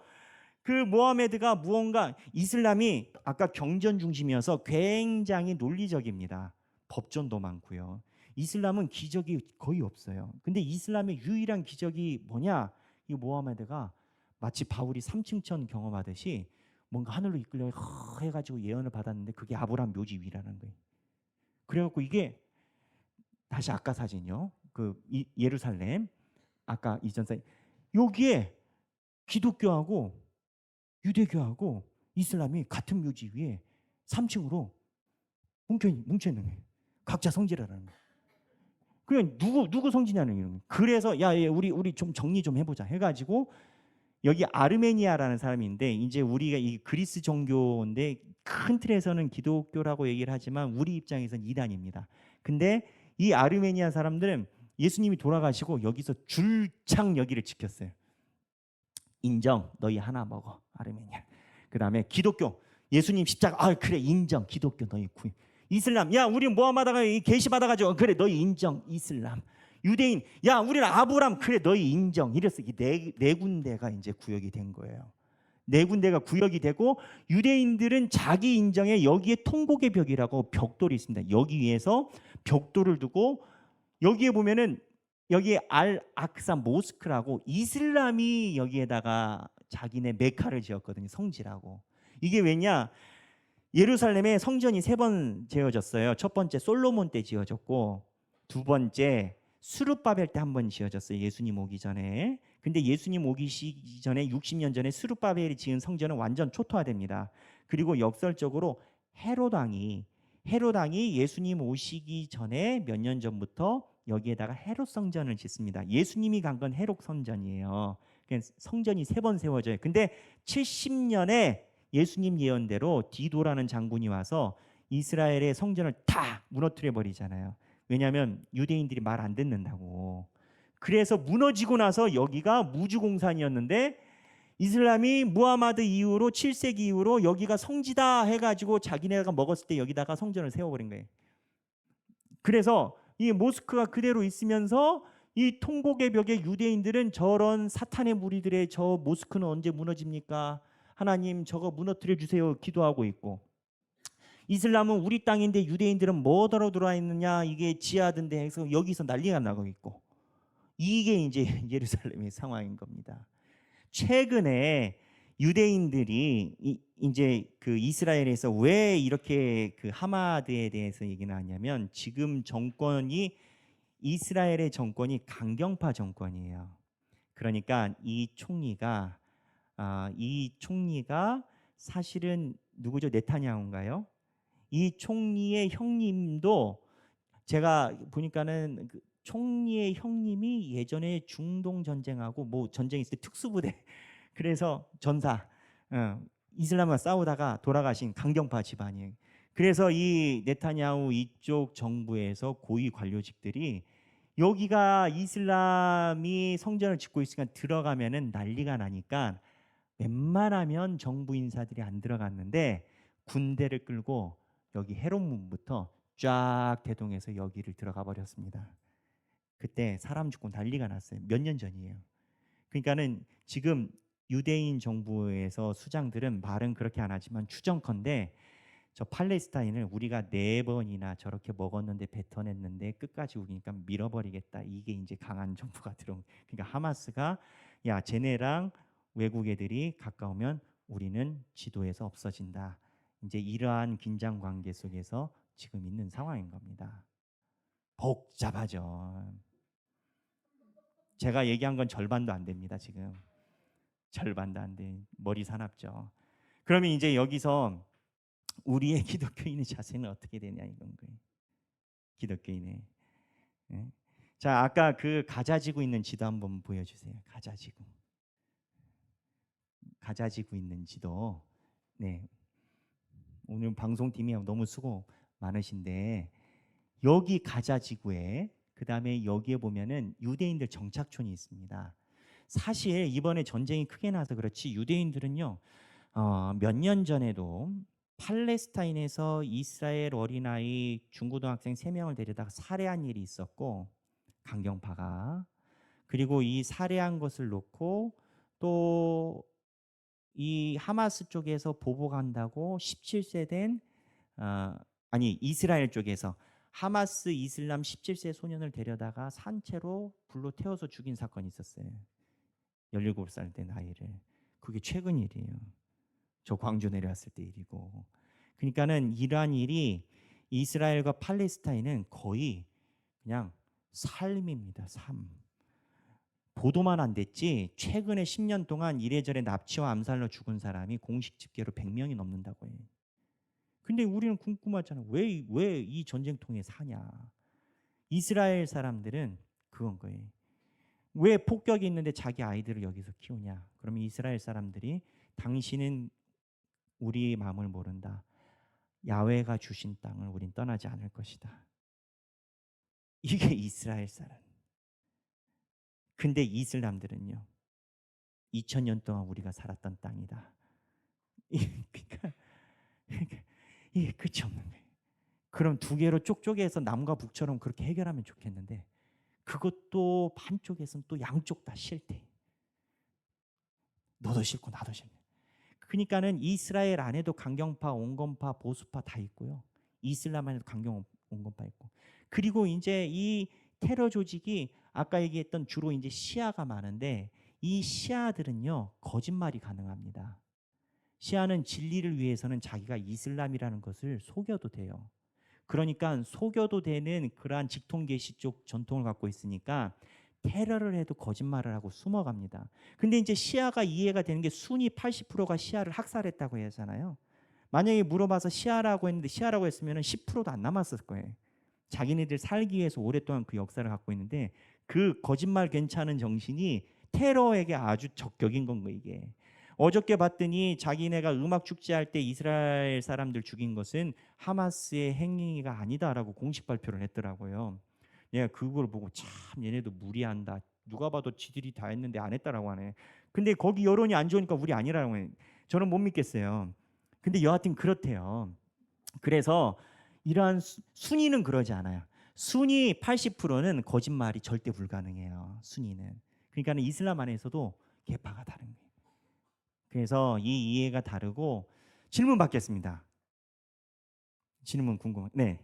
그 모하메드가 무언가, 이슬람이 아까 경전 중심이어서 굉장히 논리적입니다. 법전도 많고요. 이슬람은 기적이 거의 없어요. 근데 이슬람의 유일한 기적이 뭐냐? 이 모하메드가 마치 바울이 삼층천 경험하듯이 뭔가 하늘로 이끌려 해가지고 예언을 받았는데, 그게 아브라함 묘지 위라는 거예요. 그래갖고 이게 다시 아까 사진요. 그 예루살렘 아까 이전 사진, 여기에 기독교하고 유대교하고 이슬람이 같은 묘지 위에 3층으로 뭉쳐 있는 거예요. 각자 성지라는 거예요. 그냥 누구 성지냐는 이런 거예요. 그래서 야, 우리 좀 정리 좀 해보자 해가지고, 여기 아르메니아라는 사람인데, 이제 우리가 이 그리스 종교인데 큰 틀에서는 기독교라고 얘기를 하지만 우리 입장에서는 이단입니다. 근데 이 아르메니아 사람들은 예수님이 돌아가시고 여기서 줄창 여기를 지켰어요. 인정, 너희 하나 먹어, 아르메니아. 그 다음에 기독교, 예수님 십자가, 그래 인정, 기독교 너희 구임. 이슬람, 야 우리 모함하다가 계시 받아가지고 그래 너희 인정. 이슬람. 유대인, 야 우리는 아브람, 그래 너희 인정. 이래서 이네 군데가 이제 구역이 된 거예요. 네 군데가 구역이 되고, 유대인들은 자기 인정에 여기에 통곡의 벽이라고 벽돌이 있습니다. 여기 위에서 벽돌을 두고, 여기에 보면은 여기에 알 악사 모스크라고 이슬람이 여기에다가 자기네 메카를 지었거든요. 성지라고. 이게 왜냐? 예루살렘에 성전이 세 번 지어졌어요. 첫 번째 솔로몬 때 지어졌고, 두 번째 수룹바벨 때 한 번 지어졌어요. 예수님 오기 전에. 근데 예수님 오기 전에 60년 전에 수룹바벨이 지은 성전은 완전 초토화됩니다. 그리고 역설적으로 헤롯 왕이 예수님 오시기 전에 몇 년 전부터 여기에다가 헤롯 성전을 짓습니다. 예수님이 간 건 헤롯 성전이에요. 성전이 세 번 세워져요. 근데 70년에 예수님 예언대로 디도라는 장군이 와서 이스라엘의 성전을 다 무너뜨려 버리잖아요. 왜냐하면 유대인들이 말 안 듣는다고. 그래서 무너지고 나서 여기가 무주공산이었는데, 이슬람이 무하마드 이후로 7세기 이후로 여기가 성지다 해가지고 자기네가 먹었을 때 여기다가 성전을 세워버린 거예요. 그래서 이 모스크가 그대로 있으면서 이 통곡의 벽에 유대인들은 저런 사탄의 무리들의 저 모스크는 언제 무너집니까? 하나님 저거 무너뜨려 주세요 기도하고 있고, 이슬람은 우리 땅인데 유대인들은 뭐더러 들어와 있느냐, 이게 지하던데 해서 여기서 난리가 나고 있고, 이게 이제 예루살렘의 상황인 겁니다. 최근에 유대인들이 이제 그 이스라엘에서 왜 이렇게 그 하마드에 대해서 얘기를 하냐면, 지금 정권이 이스라엘의 정권이 강경파 정권이에요. 그러니까 이 총리가 사실은 누구죠? 네타냐후인가요? 이 총리의 형님도, 제가 보니까는 그 총리의 형님이 예전에 중동 전쟁하고 뭐 전쟁 있을 때 특수부대 그래서 전사, 이슬람과 싸우다가 돌아가신 강경파 집안이에요. 그래서 이 네타냐후 이쪽 정부에서 고위 관료직들이 여기가 이슬람이 성전을 짓고 있으니까 들어가면은 난리가 나니까 웬만하면 정부 인사들이 안 들어갔는데, 군대를 끌고 여기 헤롯문부터 쫙 대동해서 여기를 들어가 버렸습니다. 그때 사람 죽고 난리가 났어요. 몇 년 전이에요. 그러니까는 지금 유대인 정부에서 수장들은 말은 그렇게 안 하지만 추정컨대 저 팔레스타인을 우리가 4번이나 저렇게 먹었는데 뱉어냈는데 끝까지 우기니까 밀어버리겠다. 이게 이제 강한 정부가 들어온. 그러니까 하마스가, 야 쟤네랑 외국 애들이 가까우면 우리는 지도에서 없어진다. 이제 이러한 긴장 관계 속에서 지금 있는 상황인 겁니다. 복잡하죠. 제가 얘기한 건 절반도 안 됩니다. 지금 절반도 안 돼. 머리 사납죠. 그러면 이제 여기서 우리의 기독교인의 자세는 어떻게 되냐 이건 거예요. 기독교인의. 예? 자, 아까 그 가자지구 있는 지도 한번 보여주세요. 가자지구 있는 지도. 네. 오늘 방송팀이 너무 수고 많으신데, 여기 가자지구에, 그 다음에 여기에 보면은 유대인들 정착촌이 있습니다. 사실 이번에 전쟁이 크게 나서 그렇지 유대인들은요, 몇 년 전에도 팔레스타인에서 이스라엘 어린아이 중고등학생 3명을 데려다가 살해한 일이 있었고, 강경파가. 그리고 이 살해한 것을 놓고 또 이 하마스 쪽에서 보복한다고 17세 된 이스라엘 쪽에서 하마스 이슬람 17세 소년을 데려다가 산채로 불로 태워서 죽인 사건이 있었어요. 17살 된 아이를. 그게 최근 일이에요. 저 광주 내려왔을 때 일이고. 그러니까는 이러한 일이 이스라엘과 팔레스타인은 거의 그냥 삶입니다. 삶. 보도만 안 됐지 최근에 10년 동안 이래저래 납치와 암살로 죽은 사람이 공식 집계로 100명이 넘는다고 해요. 근데 우리는 궁금하잖아. 왜 이 전쟁통에 사냐. 이스라엘 사람들은 그건 거예요. 왜 폭격이 있는데 자기 아이들을 여기서 키우냐. 그러면 이스라엘 사람들이, 당신은 우리의 마음을 모른다. 야훼가 주신 땅을 우린 떠나지 않을 것이다. 이게 이스라엘 사람. 근데 이슬람들은요, 2000년 동안 우리가 살았던 땅이다. 그러니까 이게 끝이 없는 거예요. 그럼 두 개로 쪽쪽해서 남과 북처럼 그렇게 해결하면 좋겠는데 그것도 반쪽에서는 또 양쪽 다 싫대. 너도 싫고 나도 싫네. 그러니까는 이스라엘 안에도 강경파, 온건파, 보수파 다 있고요. 이슬람 안에도 강경, 온건파 있고. 그리고 이제 이 테러 조직이 아까 얘기했던 주로 이제 시아가 많은데 이 시아들은요 거짓말이 가능합니다. 시아는 진리를 위해서는 자기가 이슬람이라는 것을 속여도 돼요. 그러니까 속여도 되는 그러한 직통계시 쪽 전통을 갖고 있으니까 테러를 해도 거짓말을 하고 숨어갑니다. 근데 이제 시아가 이해가 되는 게 순위 80%가 시아를 학살했다고 하잖아요. 만약에 물어봐서 시아라고 했는데 시아라고 했으면 10%도 안 남았을 거예요. 자기네들 살기 위해서 오랫동안 그 역사를 갖고 있는데 그 거짓말 괜찮은 정신이 테러에게 아주 적격인 건 거예요, 이게. 어저께 봤더니 자기네가 음악 축제할 때 이스라엘 사람들 죽인 것은 하마스의 행위가 아니다라고 공식 발표를 했더라고요. 내가 그걸 보고 참 얘네도 무리한다. 누가 봐도 지들이 다 했는데 안 했다라고 하네. 근데 거기 여론이 안 좋으니까 우리 아니라고 해. 저는 못 믿겠어요. 근데 여하튼 그렇대요. 그래서 이러한 순위는 그러지 않아요. 순위 80%는 거짓말이 절대 불가능해요. 순위는. 그러니까 이슬람 안에서도 계파가 다른 거예요. 그래서 이 이해가 다르고 질문 받겠습니다. 질문 궁금한. 네.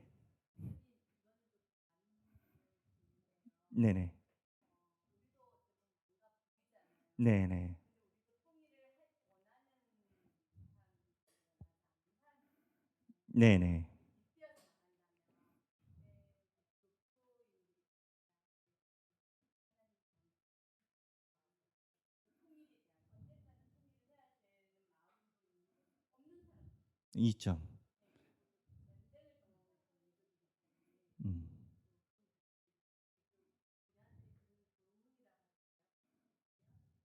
네네. 네네. 네네. 있죠. 음.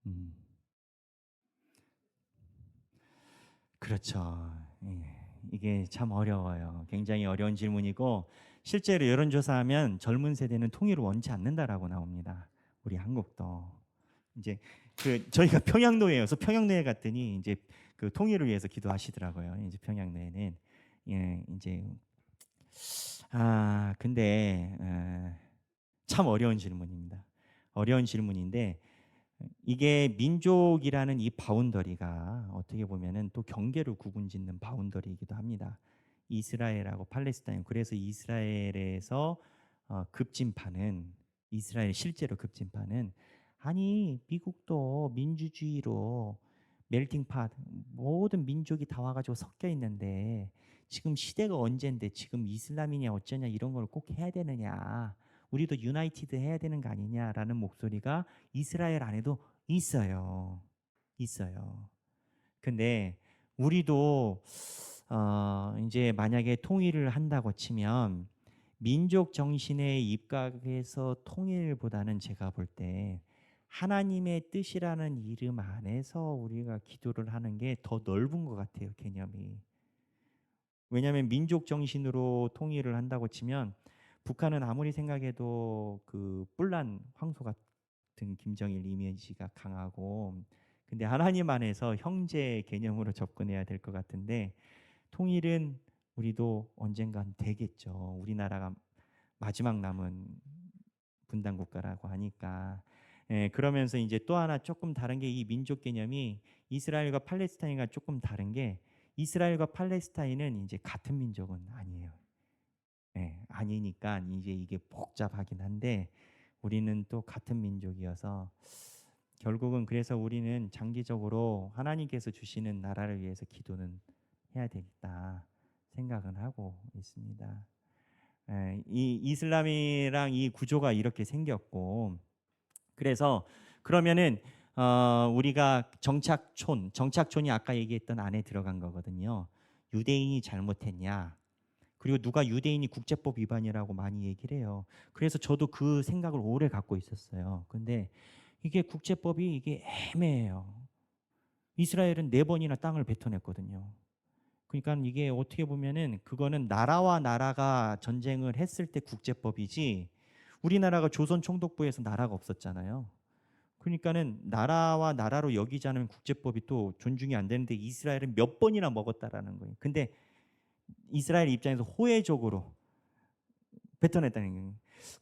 음. 그렇죠. 예. 이게 참 어려워요. 굉장히 어려운 질문이고 실제로 여론조사하면 젊은 세대는 통일을 원치 않는다라고 나옵니다. 우리 한국도 이제 그 저희가 평양노예여서 평양노예 갔더니 이제 그 통일을 위해서 기도하시더라고요. 이제 평양노예는 예 이제 근데 참 어려운 질문입니다. 어려운 질문인데 이게 민족이라는 이 바운더리가 어떻게 보면은 또 경계를 구분짓는 바운더리이기도 합니다. 이스라엘하고 팔레스타인. 그래서 이스라엘에서 급진파는 이스라엘 실제로 급진파는 아니 미국도 민주주의로 멜팅팟 모든 민족이 다 와가지고 섞여 있는데 지금 시대가 언젠데 지금 이슬람이냐 어쩌냐 이런 걸 꼭 해야 되느냐 우리도 유나이티드 해야 되는 거 아니냐라는 목소리가 이스라엘 안에도 있어요. 있어요. 근데 우리도 이제 만약에 통일을 한다고 치면 민족 정신에 입각해서 통일보다는 제가 볼 때 하나님의 뜻이라는 이름 안에서 우리가 기도를 하는 게 더 넓은 것 같아요, 개념이. 왜냐하면 민족 정신으로 통일을 한다고 치면 북한은 아무리 생각해도 그 뿔난 황소 같은 김정일 이미지가 강하고 근데 하나님 안에서 형제 개념으로 접근해야 될 것 같은데 통일은 우리도 언젠간 되겠죠. 우리나라가 마지막 남은 분단 국가라고 하니까 그러면서 이제 또 하나 조금 다른 게 이 민족 개념이 이스라엘과 팔레스타인과 조금 다른 게 이스라엘과 팔레스타인은 이제 같은 민족은 아니에요. 아니니까 이제 이게 복잡하긴 한데 우리는 또 같은 민족이어서 결국은 그래서 우리는 장기적으로 하나님께서 주시는 나라를 위해서 기도는 해야 되겠다 생각은 하고 있습니다. 이 이슬람이랑 이 구조가 이렇게 생겼고 그래서 그러면은 우리가 정착촌이 아까 얘기했던 안에 들어간 거거든요. 유대인이 잘못했냐? 그리고 누가 유대인이 국제법 위반이라고 많이 얘기를 해요. 그래서 저도 그 생각을 오래 갖고 있었어요. 근데 이게 국제법이 이게 애매해요. 이스라엘은 4번이나 땅을 뱉어냈거든요. 그러니까 이게 어떻게 보면은 그거는 나라와 나라가 전쟁을 했을 때 국제법이지 우리나라가 조선 총독부에서 나라가 없었잖아요. 그러니까는 나라와 나라로 여기지 않으면 국제법이 또 존중이 안 되는데 이스라엘은 몇 번이나 먹었다라는 거예요. 근데 이스라엘 입장에서 호혜적으로 뱉어냈다는 거예요.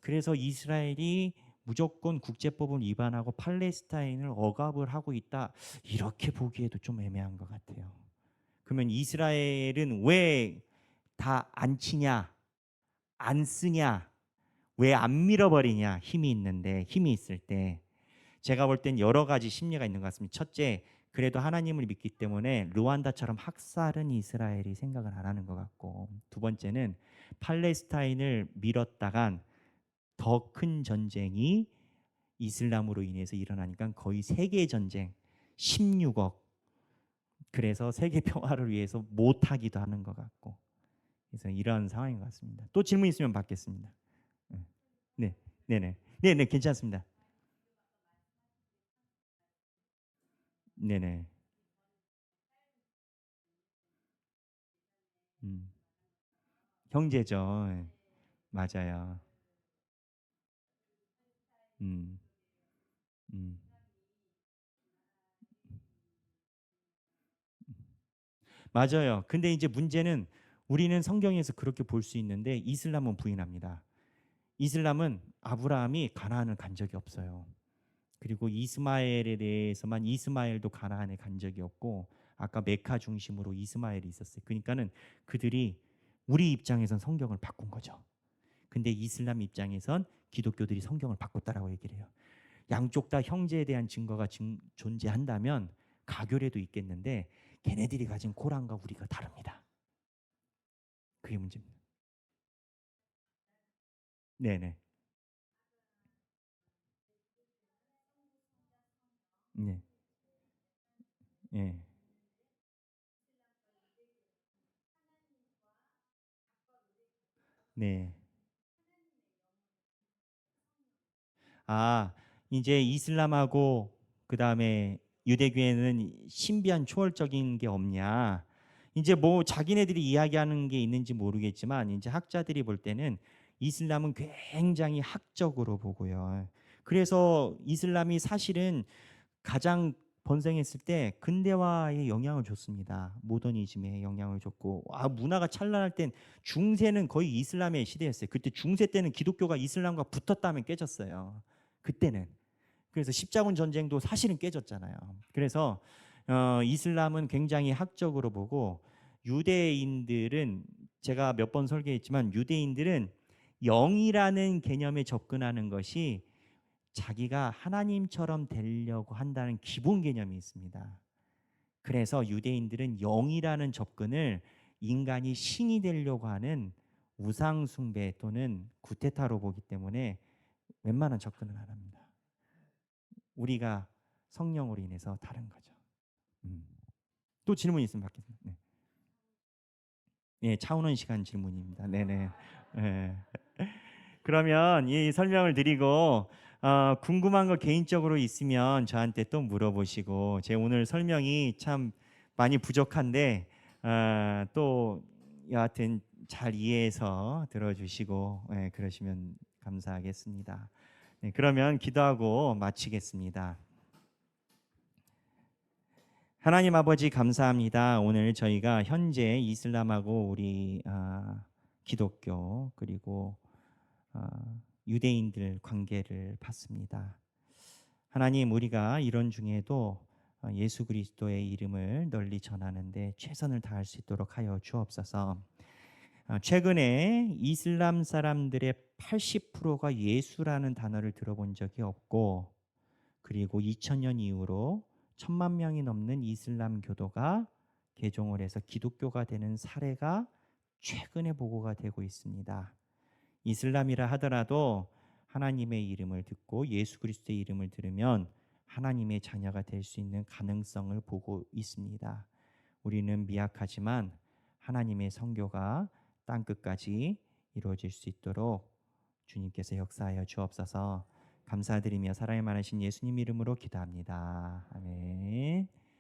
그래서 이스라엘이 무조건 국제법을 위반하고 팔레스타인을 억압을 하고 있다. 이렇게 보기에도 좀 애매한 것 같아요. 그러면 이스라엘은 왜 다 안 치냐? 안 쓰냐? 왜 안 밀어버리냐? 힘이 있는데, 힘이 있을 때. 제가 볼 땐 여러 가지 심리가 있는 것 같습니다. 첫째, 그래도 하나님을 믿기 때문에 르완다처럼 학살은 이스라엘이 생각을 안 하는 것 같고, 두 번째는 팔레스타인을 밀었다간 더 큰 전쟁이 이슬람으로 인해서 일어나니까 거의 세계 전쟁 16억, 그래서 세계 평화를 위해서 못하기도 하는 것 같고, 그래서 이런 상황인 것 같습니다. 또 질문 있으면 받겠습니다. 네, 네네, 네네, 괜찮습니다. 네네, 음, 형제죠. 예, 맞아요. 음, 음, 맞아요. 근데 이제 문제는 우리는 성경에서 그렇게 볼 수 있는데 이슬람은 부인합니다. 이슬람은 아브라함이 가나안을 간 적이 없어요. 그리고 이스마엘에 대해서만 이스마엘도 가나안에 간 적이 없고 아까 메카 중심으로 이스마엘이 있었어요. 그러니까는 그들이 우리 입장에선 성경을 바꾼 거죠. 근데 이슬람 입장에선 기독교들이 성경을 바꿨다라고 얘기를 해요. 양쪽 다 형제에 대한 증거가 존재한다면 가교례도 있겠는데 걔네들이 가진 코란과 우리가 다릅니다. 그게 문제입니다. 네네. 네. 네. 네. 아, 이제 이슬람하고 그다음에 유대교에는 신비한 초월적인 게 없냐. 이제 뭐 자기네들이 이야기하는 게 있는지 모르겠지만 이제 학자들이 볼 때는 이슬람은 굉장히 학적으로 보고요. 그래서 이슬람이 사실은 가장 번성했을 때 근대화에 영향을 줬습니다. 모더니즘에 영향을 줬고, 문화가 찬란할 땐 중세는 거의 이슬람의 시대였어요. 그때 중세 때는 기독교가 이슬람과 붙었다면 깨졌어요. 그때는. 그래서 십자군 전쟁도 사실은 깨졌잖아요. 그래서 이슬람은 굉장히 학적으로 보고, 유대인들은 제가 몇 번 설계했지만 유대인들은 영이라는 개념에 접근하는 것이 자기가 하나님처럼 되려고 한다는 기본 개념이 있습니다. 그래서 유대인들은 영이라는 접근을 인간이 신이 되려고 하는 우상 숭배 또는 구테타로 보기 때문에 웬만한 접근을 안 합니다. 우리가 성령으로 인해서 다른 거죠. 음. 또 질문 있으면 받겠습니다. 네. 네, 차오는 시간 질문입니다. 네네. 네. 그러면 이 설명을 드리고 궁금한 거 개인적으로 있으면 저한테 또 물어보시고, 제 오늘 설명이 참 많이 부족한데 또 여하튼 잘 이해해서 들어주시고 그러시면 감사하겠습니다. 네, 그러면 기도하고 마치겠습니다. 하나님 아버지 감사합니다. 오늘 저희가 현재 이슬람하고 우리 기독교 그리고 아, 유대인들 관계를 봤습니다. 하나님, 우리가 이런 중에도 예수 그리스도의 이름을 널리 전하는데 최선을 다할 수 있도록 하여 주옵소서. 최근에 이슬람 사람들의 80%가 예수라는 단어를 들어본 적이 없고, 그리고 2000년 이후로 1000만 명이 넘는 이슬람 교도가 개종을 해서 기독교가 되는 사례가 최근에 보고가 되고 있습니다. 이슬람이라 하더라도 하나님의 이름을 듣고 예수 그리스도의 이름을 들으면 하나님의 자녀가 될 수 있는 가능성을 보고 있습니다. 우리는 미약하지만 하나님의 선교가 땅 끝까지 이루어질 수 있도록 주님께서 역사하여 주옵소서. 감사드리며 사랑이 많으신 예수님 이름으로 기도합니다. 아멘.